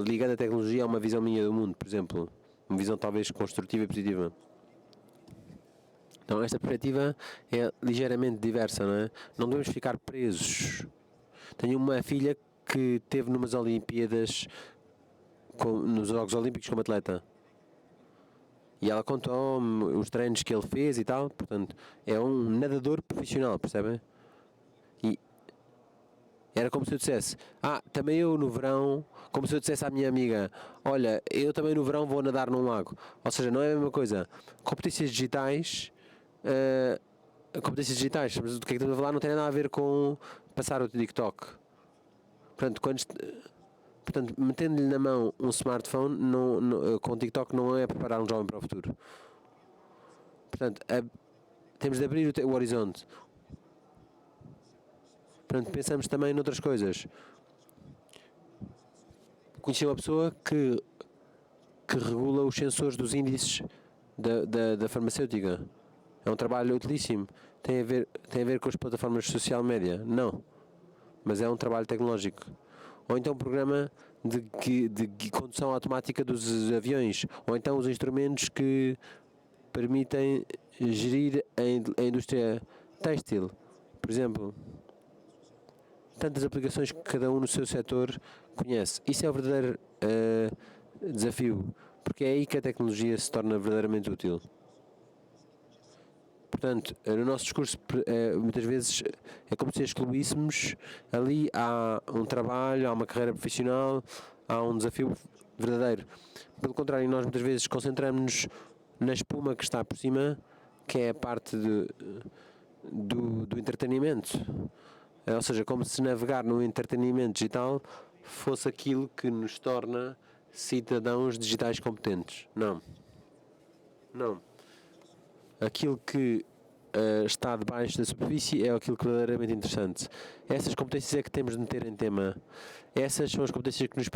ligando a tecnologia a uma visão minha do mundo, por exemplo? Uma visão talvez construtiva e positiva. Então, esta perspectiva é ligeiramente diversa, não é? Não devemos ficar presos. Tenho uma filha que esteve numas Olimpíadas, nos Jogos Olímpicos como atleta. E ela contou-me os treinos que ele fez e tal. Portanto, é um nadador profissional, percebem? E era como se eu dissesse, também eu no verão, como se eu dissesse à minha amiga, olha, eu também no verão vou nadar num lago. Ou seja, não é a mesma coisa. Competências digitais, mas do que é que estamos a falar não tem nada a ver com passar o TikTok. Portanto, Portanto, metendo-lhe na mão um smartphone com o TikTok não é preparar um jovem para o futuro. Portanto, temos de abrir o horizonte. Portanto, pensamos também noutras coisas. Conheci uma pessoa que regula os sensores dos índices da farmacêutica. É um trabalho utilíssimo. Tem a ver com as plataformas de social média? Não. Mas é um trabalho tecnológico. Ou então um programa de condução automática dos aviões. Ou então os instrumentos que permitem gerir a indústria têxtil. Por exemplo, tantas aplicações que cada um no seu setor conhece. Isso é o verdadeiro desafio, porque é aí que a tecnologia se torna verdadeiramente útil. Portanto, no nosso discurso, muitas vezes é como se excluíssemos. Ali há um trabalho, há uma carreira profissional, há um desafio verdadeiro. Pelo contrário, nós muitas vezes concentramos-nos na espuma que está por cima, que é a parte do entretenimento. Ou seja, como se navegar no entretenimento digital fosse aquilo que nos torna cidadãos digitais competentes. Não. Aquilo que está debaixo da superfície é aquilo que é verdadeiramente interessante. Essas competências é que temos de meter em tema. Essas são as competências que nos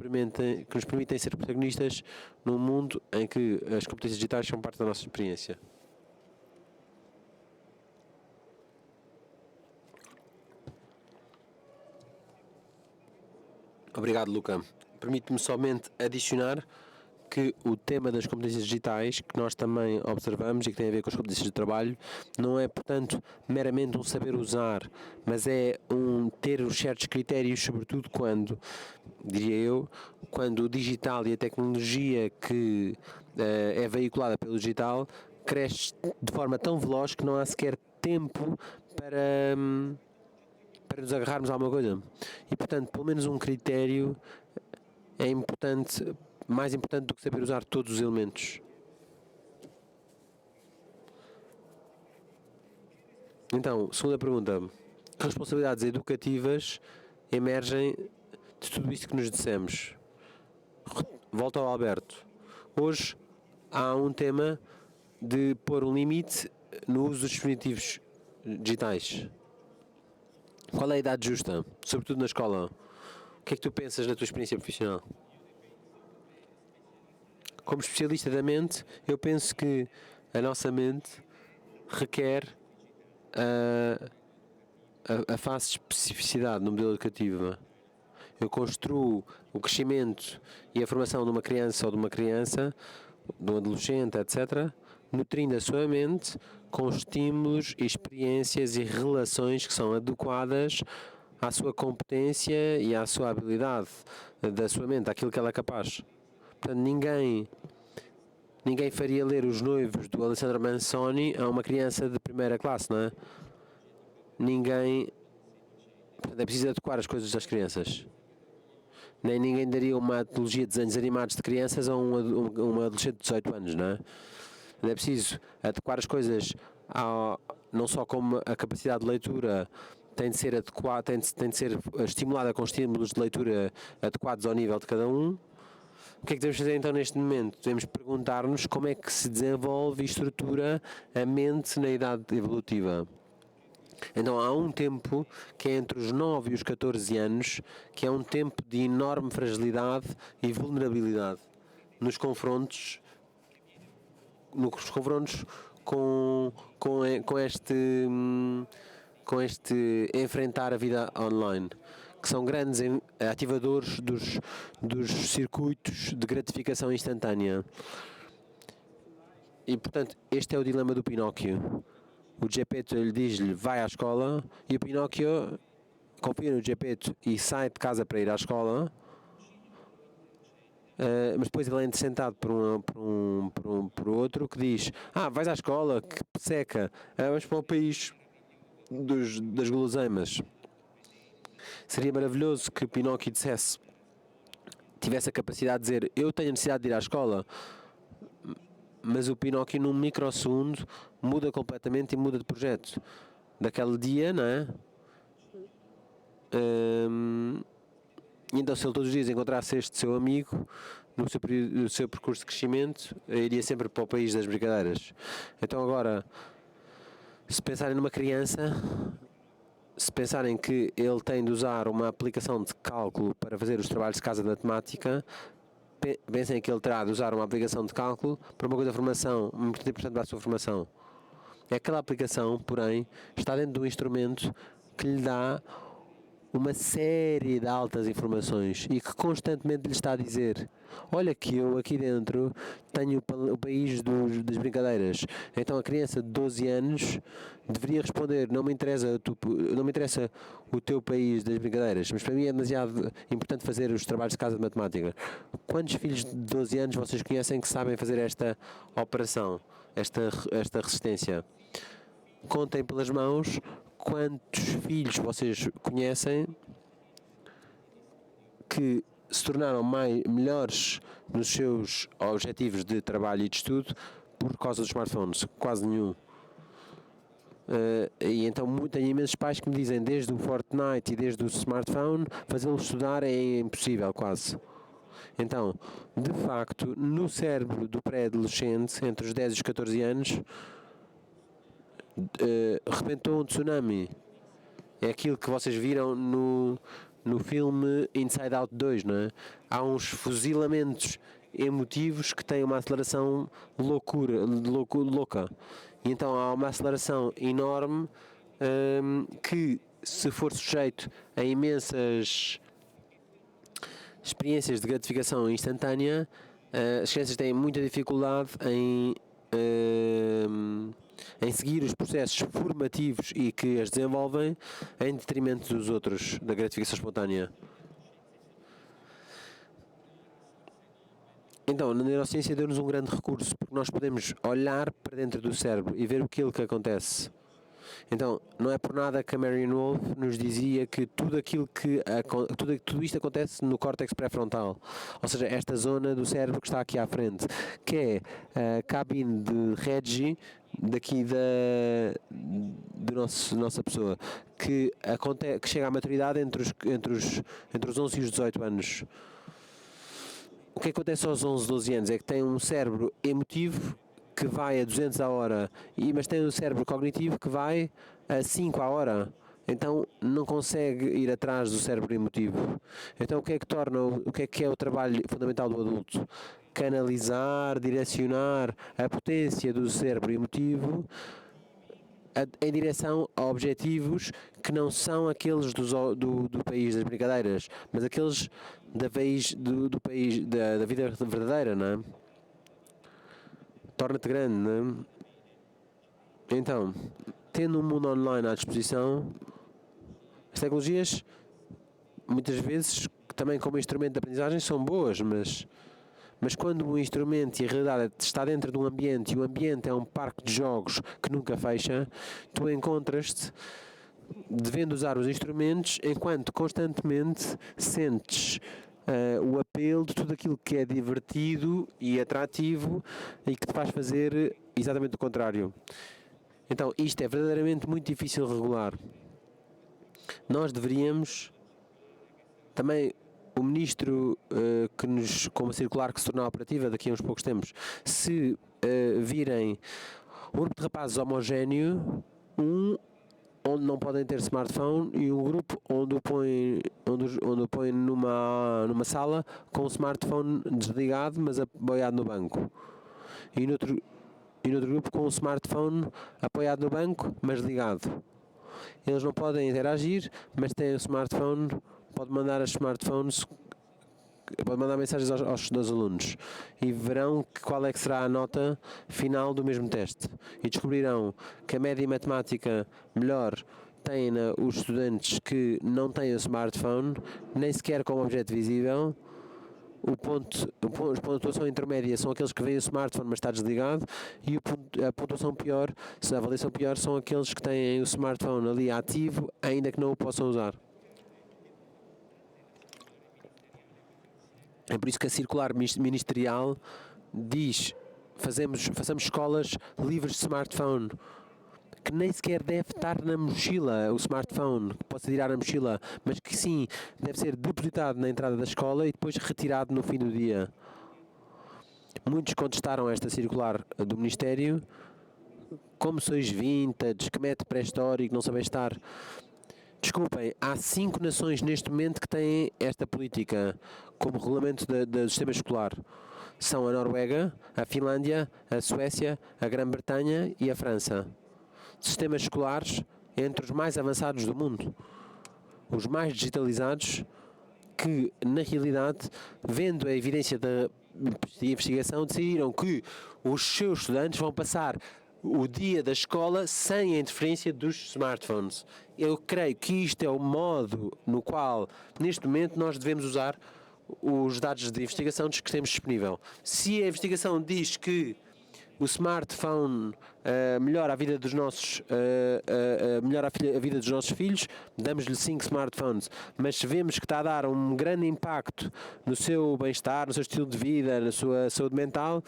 permitem ser protagonistas num mundo em que as competências digitais são parte da nossa experiência. Obrigado, Luca. Permite-me somente adicionar que o tema das competências digitais, que nós também observamos e que tem a ver com as competências de trabalho, não é, portanto, meramente um saber usar, mas é ter os certos critérios, sobretudo quando, diria eu, quando o digital e a tecnologia que é veiculada pelo digital cresce de forma tão veloz que não há sequer tempo para nos agarrarmos a alguma coisa. E, portanto, pelo menos um critério é importante, mais importante do que saber usar todos os elementos. Então, segunda pergunta. Que responsabilidades educativas emergem de tudo isto que nos dissemos? Volto ao Alberto. Hoje há um tema de pôr um limite no uso dos dispositivos digitais. Qual é a idade justa? Sobretudo na escola. O que é que tu pensas na tua experiência profissional? Como especialista da mente, eu penso que a nossa mente requer a fase de especificidade no modelo educativo. Eu construo o crescimento e a formação de uma criança ou de um adolescente, etc., nutrindo a sua mente com estímulos, experiências e relações que são adequadas à sua competência e à sua habilidade da sua mente, àquilo que ela é capaz. Portanto, ninguém faria ler Os Noivos do Alessandro Manzoni a uma criança de primeira classe, não é? Portanto, é preciso adequar as coisas às crianças. Nem ninguém daria uma antologia de desenhos animados de crianças a um adolescente de 18 anos, não é? É preciso adequar as coisas não só como a capacidade de leitura tem de ser adequada, tem de ser estimulada com estímulos de leitura adequados ao nível de cada um. O que é que devemos fazer então neste momento? Devemos perguntar-nos como é que se desenvolve e estrutura a mente na idade evolutiva. Então há um tempo que é entre os 9 e os 14 anos, que é um tempo de enorme fragilidade e vulnerabilidade nos confrontos com este enfrentar a vida online, que são grandes ativadores dos circuitos de gratificação instantânea. E, portanto, este é o dilema do Pinóquio. O Geppetto diz-lhe, vai à escola, e o Pinóquio confia no Geppetto e sai de casa para ir à escola, mas depois ele é interceptado por outro que diz, vais à escola, que seca, vamos para o país das guloseimas. Seria maravilhoso que Pinóquio tivesse a capacidade de dizer, eu tenho a necessidade de ir à escola, mas o Pinóquio num microsegundo muda completamente e muda de projeto. Daquele dia, não é? E então, se ele todos os dias encontrasse este seu amigo, no seu percurso de crescimento, iria sempre para o país das brincadeiras. Então agora, se pensarem numa criança, se pensarem que ele tem de usar uma aplicação de cálculo para fazer os trabalhos de casa de matemática, pensem que ele terá de usar uma aplicação de cálculo para uma coisa de formação, muito importante para a sua formação. Aquela aplicação, porém, está dentro de um instrumento que lhe dá uma série de altas informações e que constantemente lhe está a dizer: olha que eu aqui dentro tenho o país das brincadeiras. Então a criança de 12 anos deveria responder: não me interessa o teu país das brincadeiras, mas para mim é demasiado importante fazer os trabalhos de casa de matemática. Quantos filhos de 12 anos vocês conhecem que sabem fazer esta operação, esta resistência? Contem pelas mãos quantos filhos vocês conhecem que se tornaram melhores nos seus objetivos de trabalho e de estudo por causa dos smartphones. Quase nenhum. E então tenho imensos pais que me dizem, desde o Fortnite e desde o smartphone, fazê-los estudar é impossível, quase. Então, de facto, no cérebro do pré-adolescente, entre os 10 e os 14 anos, rebentou um tsunami. É aquilo que vocês viram no filme Inside Out 2, não é? Há uns fuzilamentos emotivos que têm uma aceleração louca. E então há uma aceleração enorme que, se for sujeito a imensas experiências de gratificação instantânea, as crianças têm muita dificuldade em seguir os processos formativos e que as desenvolvem em detrimento dos outros, da gratificação espontânea. Então, na neurociência deu-nos um grande recurso, porque nós podemos olhar para dentro do cérebro e ver aquilo que acontece. Então, não é por nada que a Marianne Wolf nos dizia que tudo isto acontece no córtex pré-frontal, ou seja, esta zona do cérebro que está aqui à frente, que é a cabine de Reggie daqui da nossa pessoa, que chega à maturidade entre os 11 e os 18 anos. O que acontece aos 11, 12 anos é que tem um cérebro emotivo que vai a 200 a hora, mas tem um cérebro cognitivo que vai a 5 a hora. Então não consegue ir atrás do cérebro emotivo. Então o que é o trabalho fundamental do adulto? Canalizar, direcionar a potência do cérebro emotivo em direção a objetivos que não são aqueles do país das brincadeiras, mas aqueles do país da vida verdadeira, não é? Torna-te grande, não é? Então, tendo um mundo online à disposição, as tecnologias, muitas vezes, também como instrumento de aprendizagem, são boas, mas quando o instrumento e a realidade está dentro de um ambiente e o ambiente é um parque de jogos que nunca fecha, tu encontras-te devendo usar os instrumentos enquanto constantemente sentes o apelo de tudo aquilo que é divertido e atrativo e que te faz fazer exatamente o contrário. Então isto é verdadeiramente muito difícil de regular. Nós deveríamos também, o ministro como a circular que se tornar operativa daqui a uns poucos tempos, se virem um grupo de rapazes homogéneo, onde não podem ter smartphone, e um grupo onde o põe numa sala com o smartphone desligado, mas apoiado no banco. E noutro grupo com o smartphone apoiado no banco, mas ligado. Eles não podem interagir, mas têm o smartphone, pode mandar mensagens aos alunos e verão qual é que será a nota final do mesmo teste e descobrirão que a média em matemática melhor têm os estudantes que não têm o smartphone, nem sequer como objeto visível. A pontuação intermédia são aqueles que veem o smartphone mas está desligado, e a pontuação pior, a avaliação pior, são aqueles que têm o smartphone ali ativo ainda que não o possam usar. É por isso que a circular ministerial diz: façamos escolas livres de smartphone. que nem sequer deve estar na mochila, o smartphone, que possa tirar na mochila, mas que sim, deve ser depositado na entrada da escola e depois retirado no fim do dia. Muitos contestaram esta circular do Ministério como sois vintage, que mete pré-histórico, não sabem estar. Desculpem, há 5 nações neste momento que têm esta política como regulamento do sistema escolar. São a Noruega, a Finlândia, a Suécia, a Grã-Bretanha e a França. Sistemas escolares entre os mais avançados do mundo. Os mais digitalizados que, na realidade, vendo a evidência da investigação, decidiram que os seus estudantes vão passar o dia da escola sem a interferência dos smartphones. Eu creio que isto é o modo no qual, neste momento, nós devemos usar os dados de investigação que temos disponível. Se a investigação diz que o smartphone melhora a vida dos nossos melhora a vida dos nossos filhos, damos-lhe 5 smartphones, mas se vemos que está a dar um grande impacto no seu bem-estar, no seu estilo de vida, na sua saúde mental,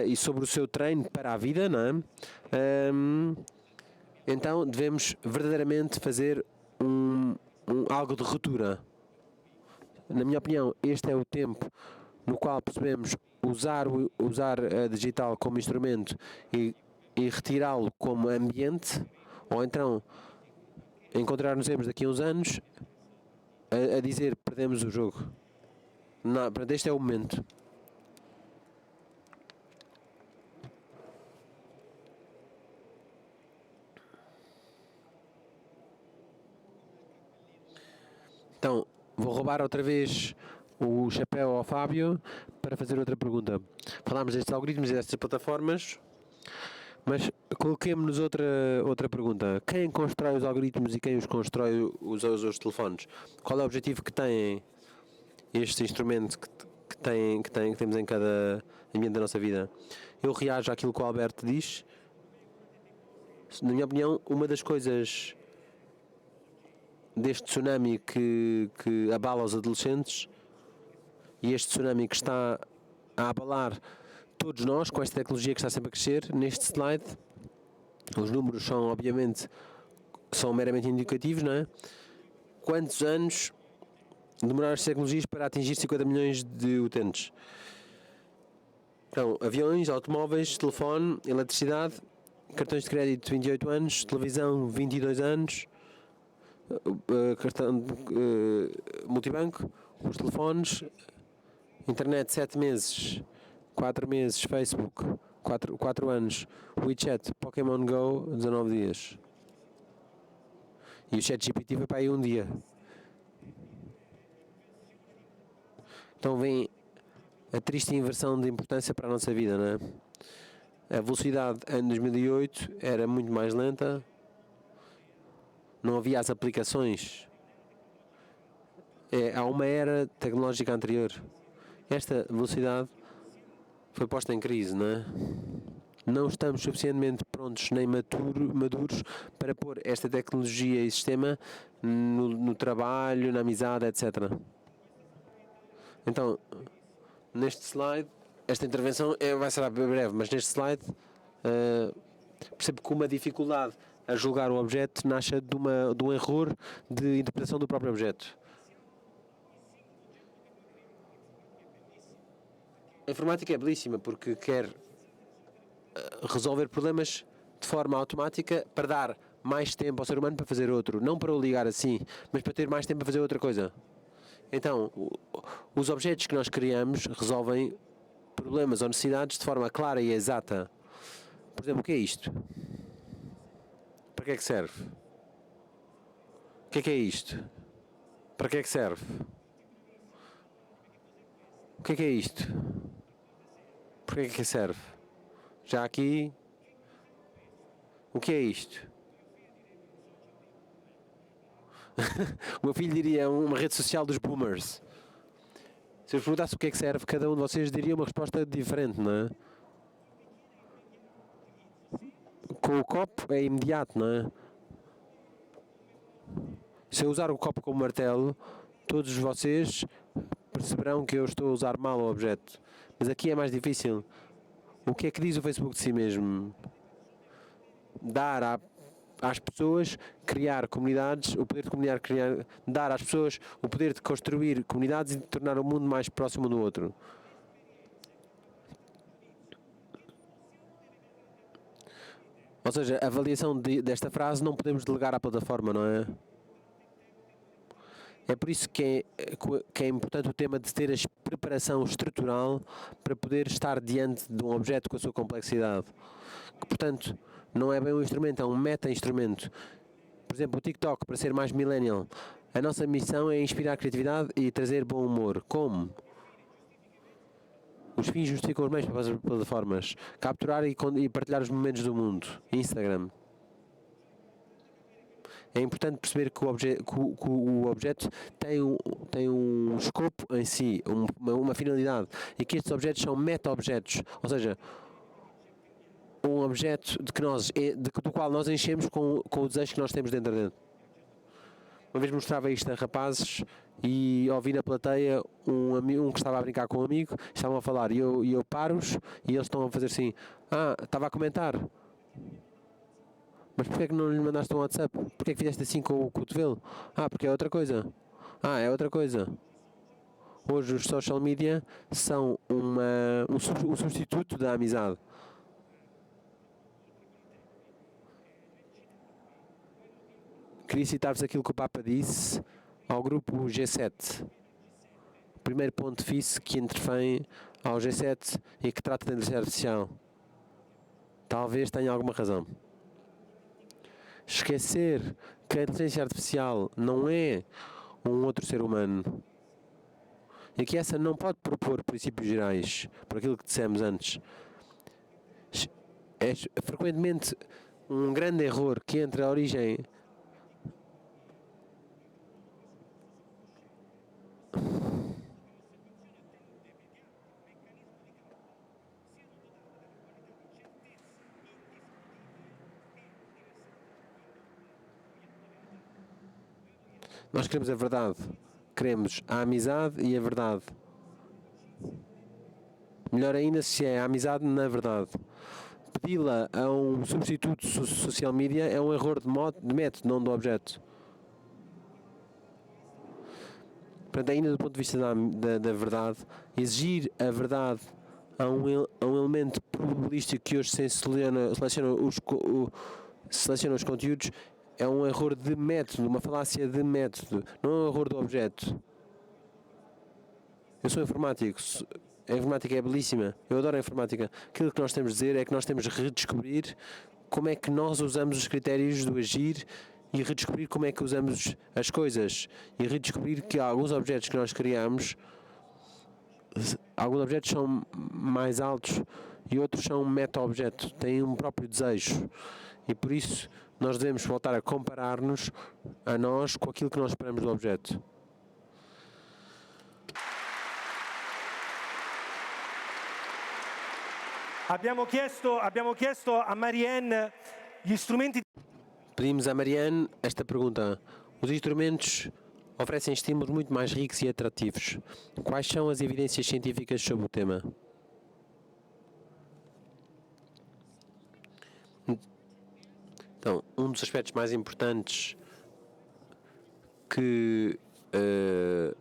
e sobre o seu treino para a vida, não é? Então devemos verdadeiramente fazer algo de ruptura. Na minha opinião, este é o tempo no qual percebemos usar a digital como instrumento e retirá-lo como ambiente, ou então encontrar-nos daqui a uns anos a dizer perdemos o jogo. Não, este é o momento. Então, vou roubar outra vez o chapéu ao Fábio para fazer outra pergunta. Falámos destes algoritmos e destas plataformas, mas coloquemos-nos outra pergunta. Quem constrói os algoritmos e quem os constrói os telefones? Qual é o objetivo que têm estes instrumentos que temos em cada ambiente da nossa vida? Eu reajo àquilo que o Alberto diz. Na minha opinião, uma das coisas deste tsunami que abala os adolescentes, e este tsunami que está a abalar todos nós com esta tecnologia que está sempre a crescer, neste slide, os números são meramente indicativos, não é? Quantos anos demoraram as tecnologias para atingir 50 milhões de utentes? Então, aviões, automóveis, telefone, eletricidade, cartões de crédito 28 anos, televisão 22 anos, cartão multibanco, os telefones, internet 7 meses, 4 meses, Facebook 4 anos, WeChat, Pokémon Go 19 dias. E o ChatGPT foi para aí um dia. Então vem a triste inversão de importância para a nossa vida, não é? A velocidade em 2008 era muito mais lenta, não havia as aplicações. Há uma era tecnológica anterior. Esta velocidade foi posta em crise, não é? Não estamos suficientemente prontos nem maduros para pôr esta tecnologia e sistema no trabalho, na amizade, etc. Então, neste slide, esta intervenção vai ser breve, mas neste slide percebo que uma dificuldade a julgar o objeto nasce de um erro de interpretação do próprio objeto. A informática é belíssima porque quer resolver problemas de forma automática para dar mais tempo ao ser humano para fazer outro. Não para o ligar assim, mas para ter mais tempo para fazer outra coisa. Então, os objetos que nós criamos resolvem problemas ou necessidades de forma clara e exata. Por exemplo, o que é isto? Para que é que serve? O que é isto? Para que é que serve? O que é isto? Para que é que serve? Já aqui, o que é isto? O meu filho diria uma rede social dos boomers. Se eu vos perguntasse o que é que serve, cada um de vocês diria uma resposta diferente, não é? Com o copo é imediato, não é? Se eu usar o copo como martelo, todos vocês perceberão que eu estou a usar mal o objeto. Mas aqui é mais difícil. O que é que diz o Facebook de si mesmo? dar às pessoas criar comunidades, o poder de comunidade, dar às pessoas o poder de construir comunidades e de tornar o mundo mais próximo do outro. Ou seja, a avaliação desta frase não podemos delegar à plataforma, não é? É por isso que é importante o tema de ter a preparação estrutural para poder estar diante de um objeto com a sua complexidade. Que, portanto, não é bem um instrumento, é um meta-instrumento. Por exemplo, o TikTok, para ser mais millennial, a nossa missão é inspirar criatividade e trazer bom humor. Como? Os fins justificam os meios para as plataformas. Capturar e partilhar os momentos do mundo. Instagram. É importante perceber que o objeto tem um escopo em si, uma finalidade, e que estes objetos são meta-objetos, ou seja, um objeto do qual nós enchemos com o desejo que nós temos dentro. Uma vez mostrava isto a rapazes e ouvi na plateia um que estava a brincar com um amigo, estavam a falar e eu paro-os e eles estão a fazer assim, estava a comentar. Mas porquê é que não lhe mandaste um WhatsApp? Porquê é que fizeste assim com o cotovelo? Porque é outra coisa. É outra coisa. Hoje os social media são um substituto da amizade. Queria citar-vos aquilo que o Papa disse ao grupo G7. O primeiro pontifício que intervém ao G7 e que trata da inteligência artificial. Talvez tenha alguma razão. Esquecer que a inteligência artificial não é um outro ser humano e que essa não pode propor princípios gerais, por aquilo que dissemos antes. É frequentemente um grande erro que entre a origem Nós queremos a verdade, queremos a amizade e a verdade. Melhor ainda se é a amizade na verdade. Pedi-la a um substituto social media é um erro de método, não do objeto. Portanto, ainda do ponto de vista da verdade, exigir a verdade a um elemento probabilístico que hoje se seleciona os conteúdos é um erro de método, uma falácia de método, não é um erro do objeto. Eu sou informático, a informática é belíssima, eu adoro a informática. Aquilo que nós temos de dizer é que nós temos de redescobrir como é que nós usamos os critérios do agir e redescobrir como é que usamos as coisas e redescobrir que alguns objetos que nós criamos, alguns objetos são mais altos e outros são um meta-objeto, têm um próprio desejo e por isso nós devemos voltar a comparar-nos a nós com aquilo que nós esperamos do objeto. Abbiamo chiesto a Marianne gli strumenti. Pedimos a Marianne esta pergunta. Os instrumentos oferecem estímulos muito mais ricos e atrativos. Quais são as evidências científicas sobre o tema? Então, um dos aspectos mais importantes que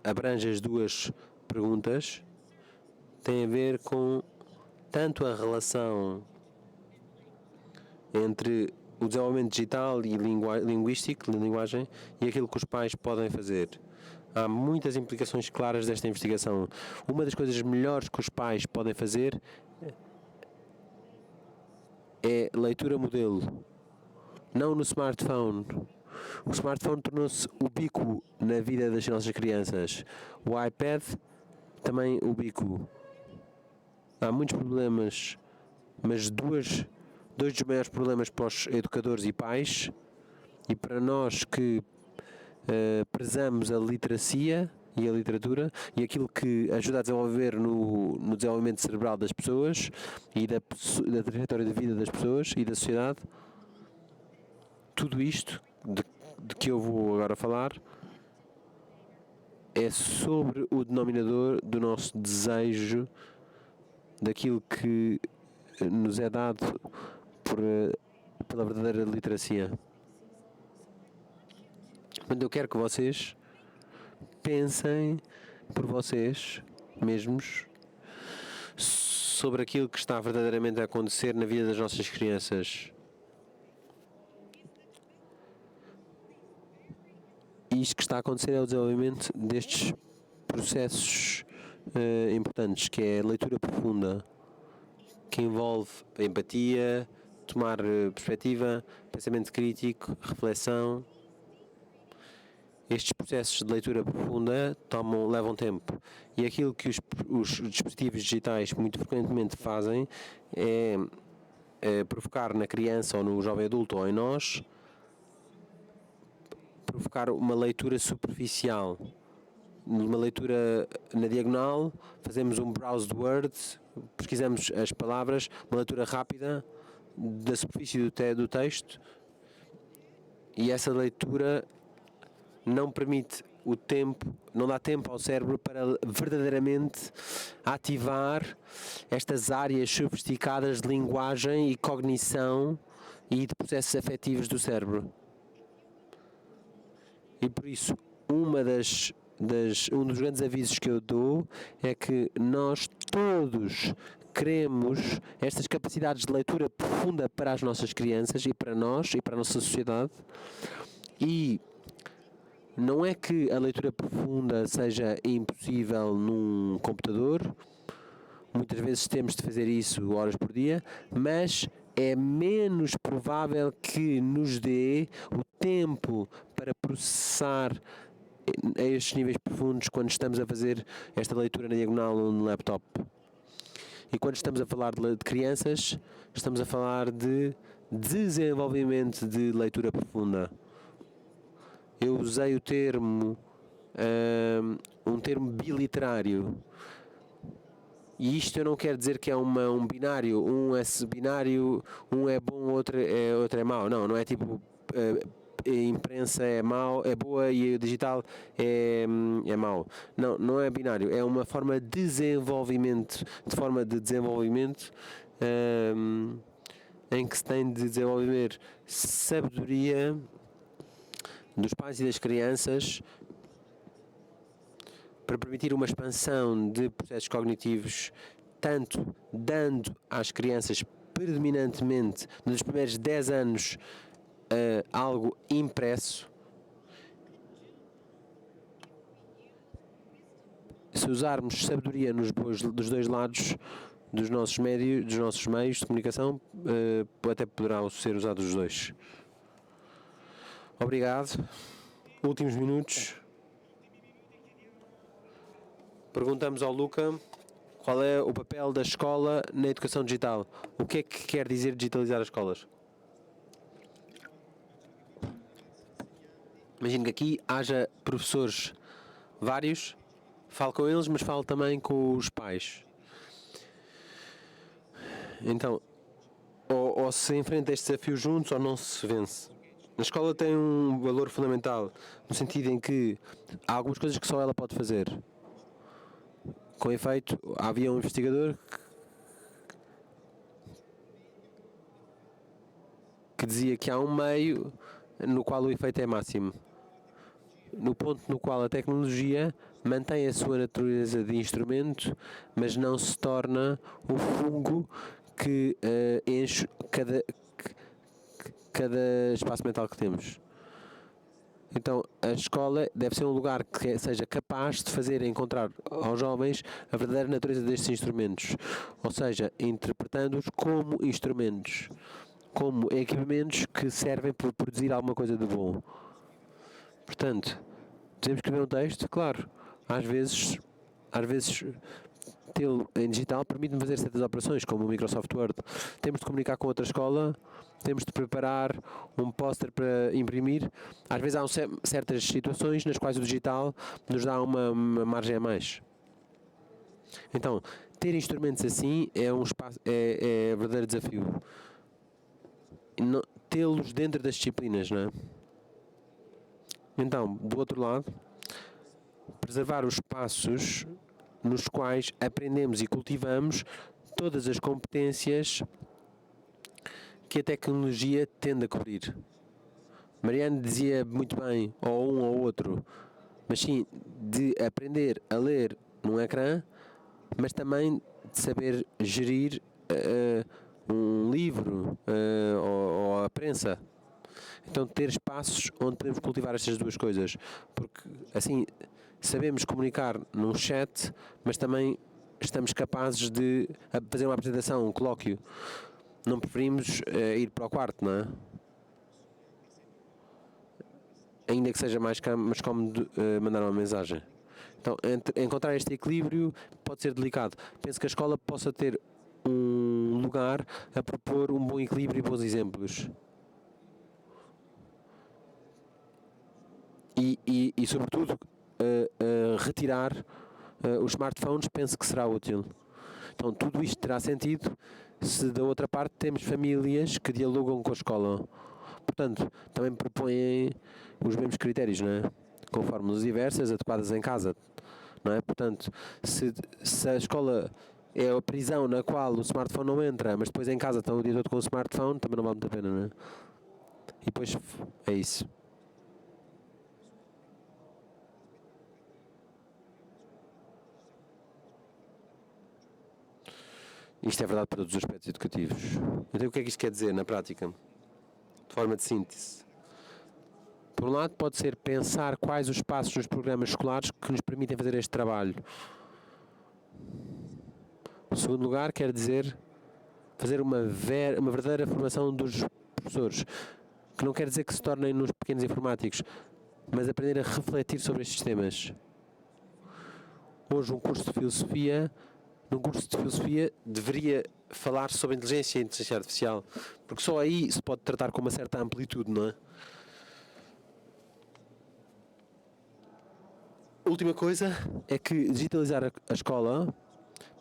abrange as duas perguntas tem a ver com tanto a relação entre o desenvolvimento digital e linguístico, de linguagem, e aquilo que os pais podem fazer. Há muitas implicações claras desta investigação. Uma das coisas melhores que os pais podem fazer é leitura modelo. Não no smartphone. O smartphone tornou-se ubíquo na vida das nossas crianças. O iPad também ubíquo. Há muitos problemas, mas dois dos maiores problemas para os educadores e pais e para nós que prezamos a literacia e a literatura e aquilo que ajuda a desenvolver no desenvolvimento cerebral das pessoas e da trajetória de vida das pessoas e da sociedade. Tudo isto de que eu vou agora falar é sobre o denominador do nosso desejo, daquilo que nos é dado por pela verdadeira literacia. Portanto, eu quero que vocês pensem por vocês mesmos sobre aquilo que está verdadeiramente a acontecer na vida das nossas crianças. E isto que está a acontecer é o desenvolvimento destes processos importantes, que é a leitura profunda, que envolve a empatia, tomar perspectiva, pensamento crítico, reflexão. Estes processos de leitura profunda levam tempo. E aquilo que os dispositivos digitais muito frequentemente fazem é provocar na criança ou no jovem adulto ou em nós, provocar uma leitura superficial. Uma leitura na diagonal, fazemos um browse de words, pesquisamos as palavras, uma leitura rápida da superfície do texto, e essa leitura não permite o tempo, não dá tempo ao cérebro para verdadeiramente ativar estas áreas sofisticadas de linguagem e cognição e de processos afetivos do cérebro. E por isso, um dos grandes avisos que eu dou é que nós todos queremos estas capacidades de leitura profunda para as nossas crianças e para nós e para a nossa sociedade. E não é que a leitura profunda seja impossível num computador, muitas vezes temos de fazer isso horas por dia, mas é menos provável que nos dê o tempo para processar a estes níveis profundos quando estamos a fazer esta leitura na diagonal no laptop. E quando estamos a falar de crianças, estamos a falar de desenvolvimento de leitura profunda. Eu usei o termo, um termo biliterário. E isto eu não quero dizer que é um binário, binário, um é bom, outro é mau. Não é tipo a imprensa é boa e o digital é mau. Não é binário, é uma forma de desenvolvimento, em que se tem de desenvolver sabedoria dos pais e das crianças para permitir uma expansão de processos cognitivos, tanto dando às crianças predominantemente nos primeiros 10 anos algo impresso. Se usarmos sabedoria dos dois lados dos nossos meios de comunicação, até poderá ser usado os dois. Obrigado. Últimos minutos. Perguntamos ao Luca qual é o papel da escola na educação digital. O que é que quer dizer digitalizar as escolas? Imagino que aqui haja professores vários, falo com eles, mas falo também com os pais. Então, ou se enfrenta este desafio juntos ou não se vence. A escola tem um valor fundamental, no sentido em que há algumas coisas que só ela pode fazer. Com efeito, havia um investigador que dizia que há um meio no qual o efeito é máximo. No ponto no qual a tecnologia mantém a sua natureza de instrumento, mas não se torna o fungo que enche cada espaço mental que temos. Então, a escola deve ser um lugar que seja capaz de fazer encontrar aos jovens a verdadeira natureza destes instrumentos, ou seja, interpretando-os como instrumentos, como equipamentos que servem para produzir alguma coisa de bom. Portanto, devemos escrever um texto, claro, às vezes tê-lo em digital permite-me fazer certas operações, como o Microsoft Word. Temos de comunicar com outra escola, temos de preparar um póster para imprimir. Às vezes há certas situações nas quais o digital nos dá uma margem a mais. Então, ter instrumentos assim é um verdadeiro desafio. Tê-los dentro das disciplinas, não é? Então, do outro lado, preservar os espaços nos quais aprendemos e cultivamos todas as competências que a tecnologia tende a cobrir. Marianne dizia muito bem, ou um ou outro, mas sim, de aprender a ler num ecrã, mas também de saber gerir um livro ou a prensa. Então ter espaços onde podemos cultivar estas duas coisas, porque assim sabemos comunicar num chat, mas também estamos capazes de fazer uma apresentação, um colóquio. Não preferimos ir para o quarto, não é? Ainda que seja mais cómodo mandar uma mensagem. Então, encontrar este equilíbrio pode ser delicado. Penso que a escola possa ter um lugar a propor um bom equilíbrio e bons exemplos. E sobretudo, retirar os smartphones, penso que será útil. Então, tudo isto terá sentido se da outra parte temos famílias que dialogam com a escola. Portanto, também propõem os mesmos critérios, não é? Com fórmulas diversas, adequadas em casa, não é? Portanto, se a escola é a prisão na qual o smartphone não entra, mas depois em casa estão o dia todo com o smartphone, também não vale muito a pena, não é? E depois é isso. Isto é verdade para todos os aspectos educativos. Então o que é que isto quer dizer na prática? De forma de síntese. Por um lado, pode ser pensar quais os passos nos programas escolares que nos permitem fazer este trabalho. Em segundo lugar, quer dizer fazer uma verdadeira formação dos professores, que não quer dizer que se tornem nos pequenos informáticos, mas aprender a refletir sobre estes temas. Hoje, num curso de filosofia deveria falar sobre inteligência e inteligência artificial, porque só aí se pode tratar com uma certa amplitude, não é? Última coisa é que digitalizar a escola,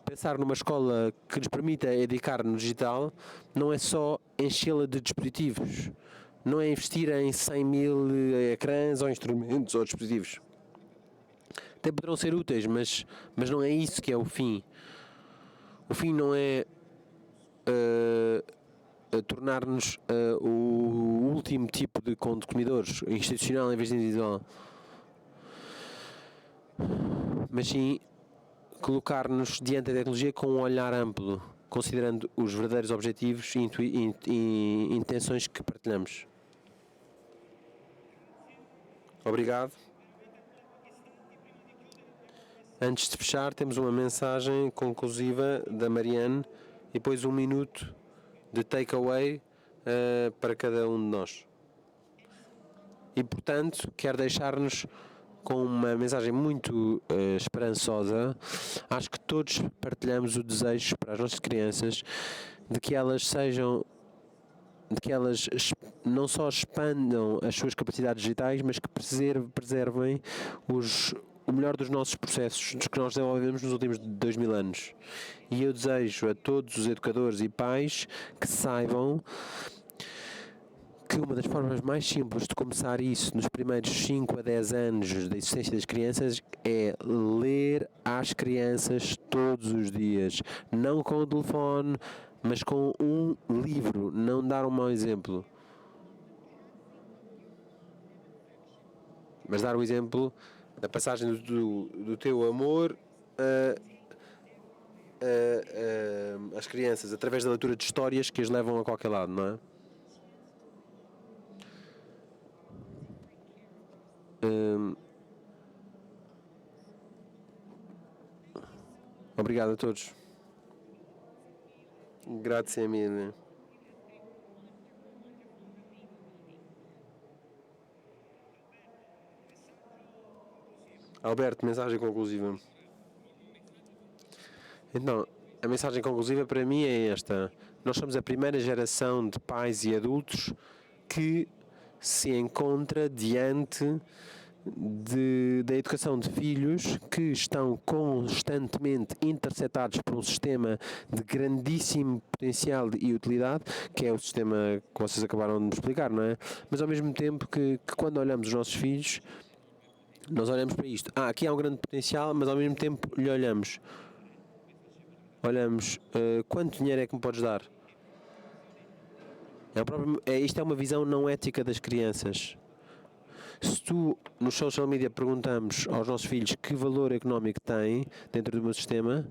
pensar numa escola que nos permita educar no digital, não é só enchê-la de dispositivos, não é investir em 100 mil ecrãs ou instrumentos ou dispositivos. Até poderão ser úteis, mas não é isso que é o fim. O fim não é tornar-nos o último tipo de consumidores, institucional em vez de individual, mas sim colocar-nos diante da tecnologia com um olhar amplo, considerando os verdadeiros objetivos e intenções que partilhamos. Obrigado. Antes de fechar, temos uma mensagem conclusiva da Marianne e depois 1 minuto de takeaway para cada um de nós. E, portanto, quero deixar-nos com uma mensagem muito esperançosa. Acho que todos partilhamos o desejo para as nossas crianças de que elas não só expandam as suas capacidades digitais, mas que preservem o melhor dos nossos processos, dos que nós desenvolvemos nos últimos 2000 anos. E eu desejo a todos os educadores e pais que saibam que uma das formas mais simples de começar isso nos primeiros 5 a 10 anos da existência das crianças é ler às crianças todos os dias. Não com o telefone, mas com um livro. Não dar um mau exemplo. Mas dar o exemplo da passagem do teu amor às crianças, através da leitura de histórias que as levam a qualquer lado, não é? Obrigado a todos. Grazie mille. Alberto, mensagem conclusiva. Então, a mensagem conclusiva para mim é esta. Nós somos a primeira geração de pais e adultos que se encontra diante da educação de filhos que estão constantemente interceptados por um sistema de grandíssimo potencial e utilidade, que é o sistema que vocês acabaram de me explicar, não é? Mas ao mesmo tempo que quando olhamos os nossos filhos, nós olhamos para isto. Aqui há um grande potencial, mas ao mesmo tempo lhe olhamos, quanto dinheiro é que me podes dar? Isto é uma visão não ética das crianças. Se tu, nos social media, perguntamos aos nossos filhos que valor económico tem dentro do meu sistema,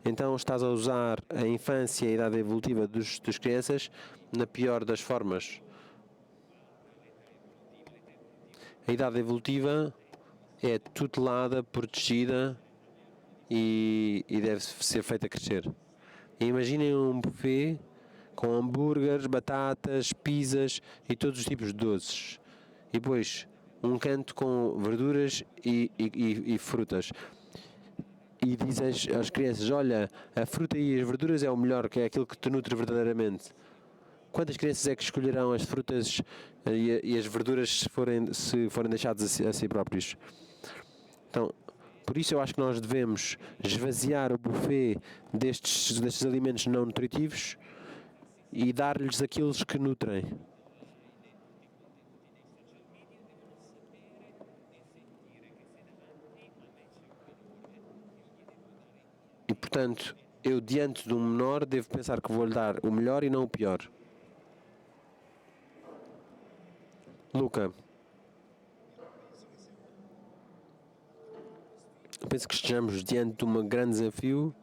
então estás a usar a infância e a idade evolutiva das crianças na pior das formas. A idade evolutiva é tutelada, protegida e deve ser feita crescer. E imaginem um buffet com hambúrgueres, batatas, pizzas e todos os tipos de doces. E depois um canto com verduras e frutas. E dizes às crianças, olha, a fruta e as verduras é o melhor, que é aquilo que te nutre verdadeiramente. Quantas crianças é que escolherão as frutas e as verduras se forem deixadas a si próprios? Então, por isso eu acho que nós devemos esvaziar o buffet destes alimentos não nutritivos e dar-lhes aqueles que nutrem. E, portanto, eu diante de um menor devo pensar que vou-lhe dar o melhor e não o pior. Luca, penso que estejamos diante de um grande desafio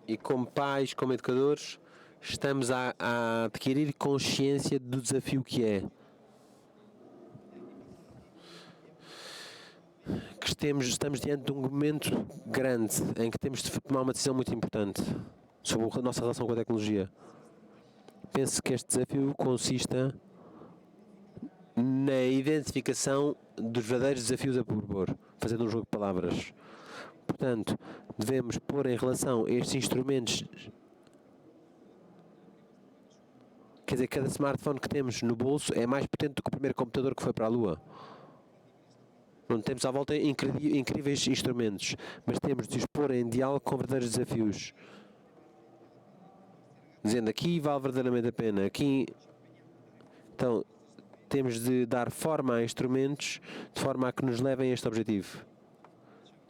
e como pais, como educadores, estamos a adquirir consciência do desafio que é. Estamos diante de um momento grande em que temos de tomar uma decisão muito importante sobre a nossa relação com a tecnologia. Penso que este desafio consista na identificação dos verdadeiros desafios a propor, fazendo um jogo de palavras. Portanto, devemos pôr em relação estes instrumentos, quer dizer, cada smartphone que temos no bolso é mais potente do que o primeiro computador que foi para a Lua. Não temos à volta incríveis instrumentos, mas temos de os pôr em diálogo com verdadeiros desafios. Dizendo aqui vale verdadeiramente a pena, aqui. Então, temos de dar forma a instrumentos de forma a que nos levem a este objetivo.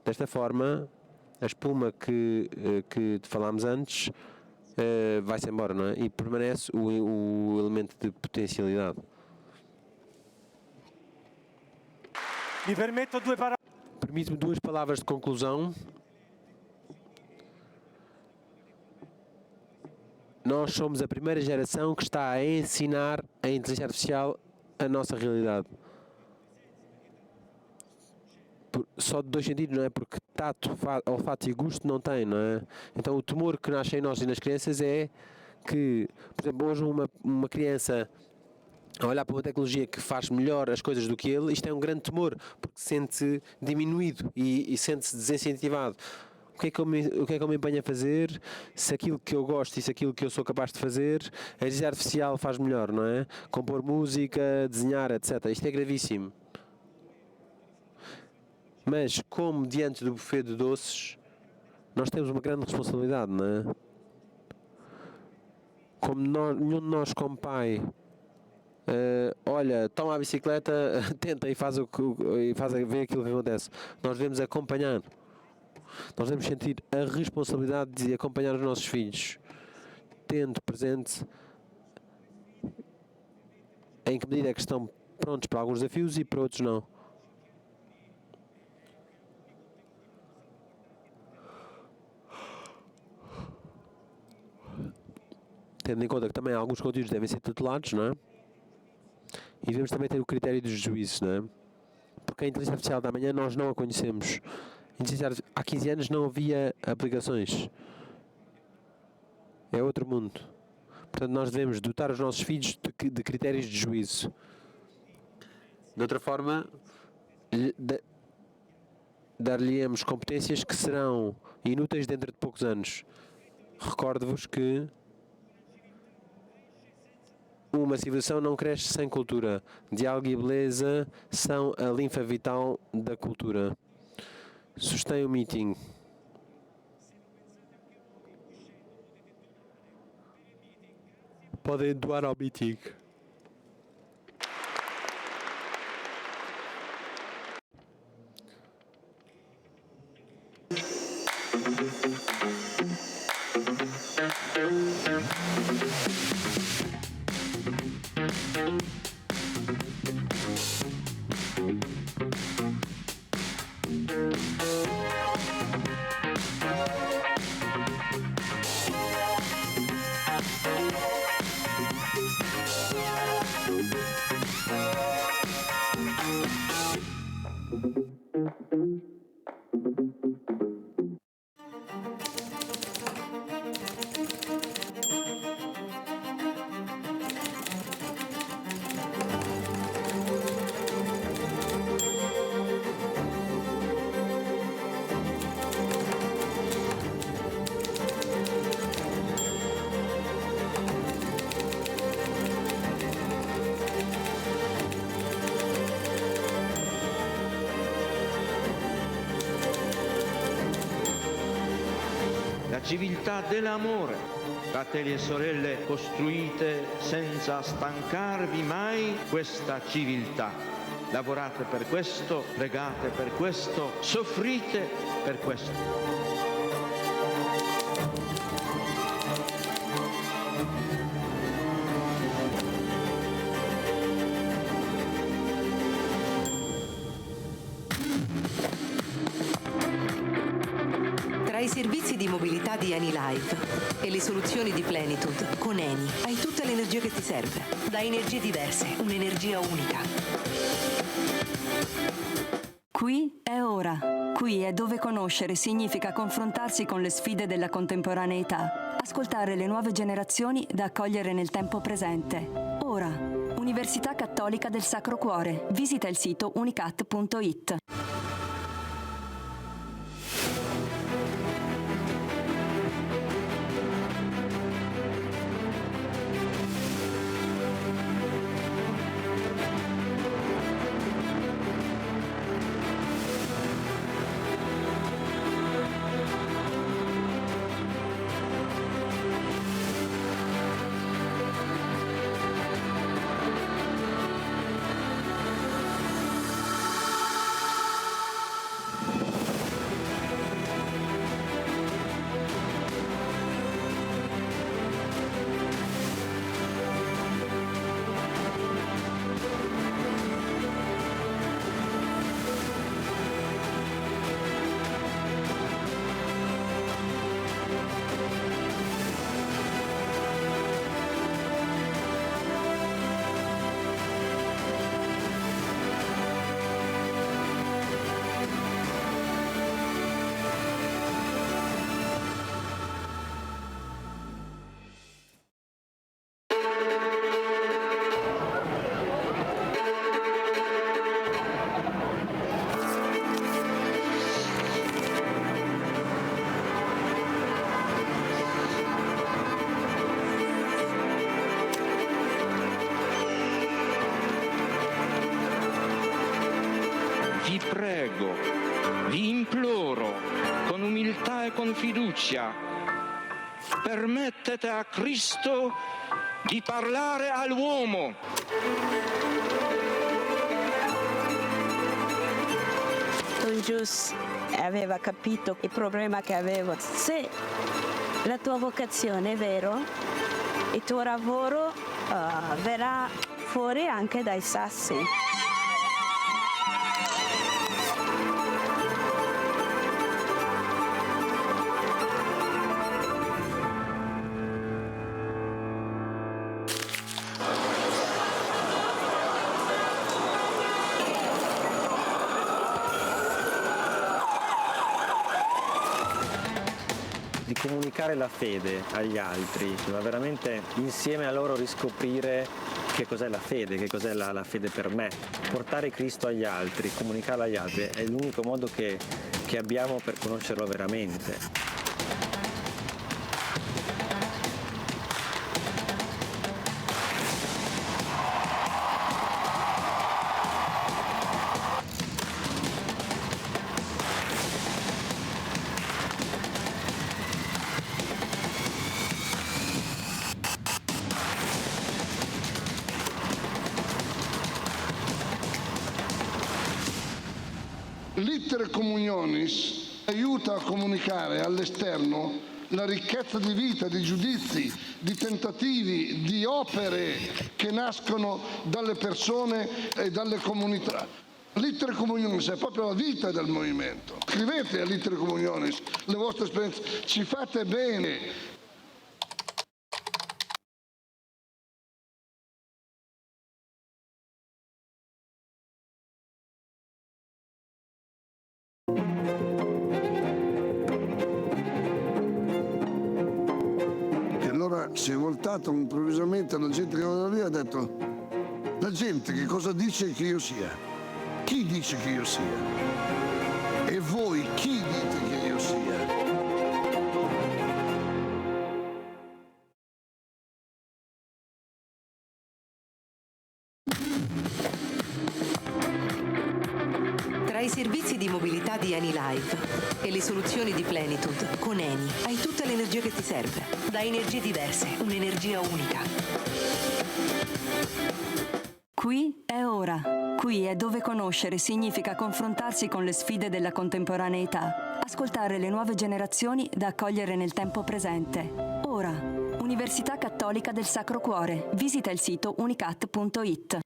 Desta forma, a espuma que falámos antes vai-se embora, não é? E permanece o elemento de potencialidade. Permite-me 2 palavras de conclusão. Nós somos a primeira geração que está a ensinar a inteligência artificial a nossa realidade. Só de 2 sentidos, não é? Porque tato, olfato e gosto não tem, não é? Então o temor que nasce em nós e nas crianças é que, por exemplo, hoje uma criança a olhar para uma tecnologia que faz melhor as coisas do que ele, isto é um grande temor, porque se sente diminuído e sente-se desincentivado. O que é que eu me empenho a fazer se aquilo que eu gosto e se aquilo que eu sou capaz de fazer, a inteligência artificial faz melhor, não é? Compor música, desenhar, etc. Isto é gravíssimo. Mas, como diante do buffet de doces, nós temos uma grande responsabilidade, não é? Como nenhum de nós, como pai, olha, toma a bicicleta, tenta e vê aquilo que acontece. Nós devemos acompanhar. Nós devemos sentir a responsabilidade de acompanhar os nossos filhos, tendo presente em que medida é que estão prontos para alguns desafios e para outros não. Tendo em conta que também alguns conteúdos devem ser tutelados, não é? E devemos também ter o critério dos juízes, não é? Porque a inteligência artificial da manhã nós não a conhecemos. Há 15 anos não havia aplicações. É outro mundo. Portanto, nós devemos dotar os nossos filhos de critérios de juízo. De outra forma, dar-lhe-emos competências que serão inúteis dentro de poucos anos. Recordo-vos que uma civilização não cresce sem cultura. Diálogo e beleza são a linfa vital da cultura. Sustém o meeting. Podem doar ao meeting. la civiltà dell'amore. Fratelli e sorelle, costruite senza stancarvi mai questa civiltà. Lavorate per questo, pregate per questo, soffrite per questo. Tra i servizi di mobilità di Anylife e le soluzioni di Plenitude, con Eni hai tutta l'energia che ti serve. Da energie diverse, un'energia unica. Qui è ora. Qui è dove conoscere significa confrontarsi con le sfide della contemporaneità, ascoltare le nuove generazioni da accogliere nel tempo presente. Ora, Università Cattolica del Sacro Cuore. Visita il sito unicat.it. Vi prego, vi imploro, con umiltà e con fiducia, permettete a Cristo di parlare all'uomo. Don Gius aveva capito il problema che avevo. Se la tua vocazione è vero, il tuo lavoro verrà fuori anche dai sassi. Di comunicare la fede agli altri, ma veramente insieme a loro riscoprire che cos'è la fede, che cos'è la fede per me. Portare Cristo agli altri, comunicarlo agli altri è l'unico modo che abbiamo per conoscerlo veramente. L'iter communionis aiuta a comunicare all'esterno la ricchezza di vita, di giudizi, di tentativi, di opere che nascono dalle persone e dalle comunità. L'iter communionis è proprio la vita del movimento. Scrivete all'iter communionis le vostre esperienze, ci fate bene. Si è voltato improvvisamente alla gente che era lì e ha detto: la gente che cosa dice che io sia? Chi dice che io sia? E voi chi dite che io sia? Tra i i servizi di mobilità di Anilive e le soluzioni di Plenitude, con Eni hai tutta l'energia che ti serve. Da energie diverse, un'energia unica. Qui è ora. Qui è dove conoscere significa confrontarsi con le sfide della contemporaneità, ascoltare le nuove generazioni da accogliere nel tempo presente. Ora, Università Cattolica del Sacro Cuore. Visita il sito unicat.it.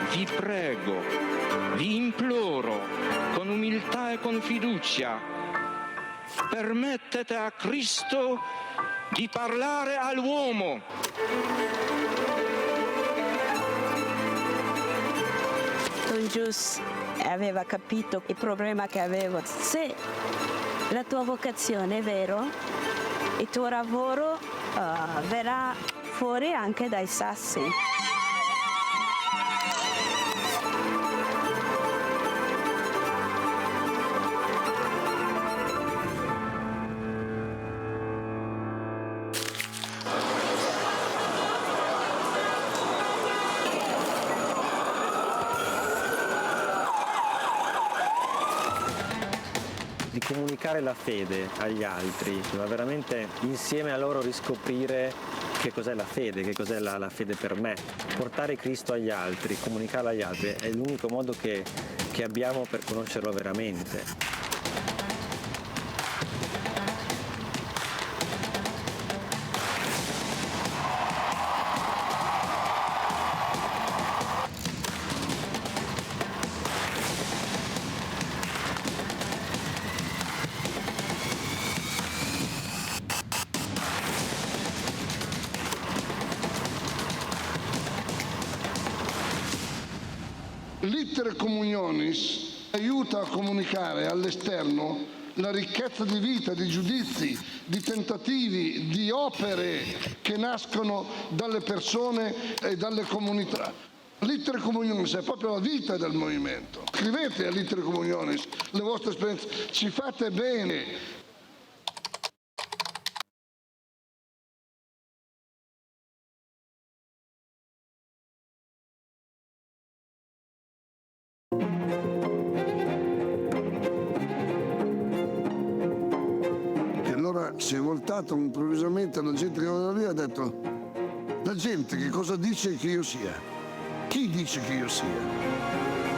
Vi prego, vi imploro, con umiltà e con fiducia, permettete a Cristo di parlare all'uomo. Don Gius aveva capito il problema che avevo. Se la tua vocazione è vero, il tuo lavoro verrà fuori anche dai sassi. Di comunicare la fede agli altri, ma veramente insieme a loro riscoprire che cos'è la fede, che cos'è la fede per me. Portare Cristo agli altri, comunicarlo agli altri è l'unico modo che abbiamo per conoscerlo veramente. L'Iter Communionis aiuta a comunicare all'esterno la ricchezza di vita, di giudizi, di tentativi, di opere che nascono dalle persone e dalle comunità. L'Iter Communionis è proprio la vita del movimento. Scrivete all'Iter Communionis le vostre esperienze, ci fate bene. Si è voltato improvvisamente alla gente che era lì e ha detto: la gente che cosa dice che io sia? Chi dice che io sia?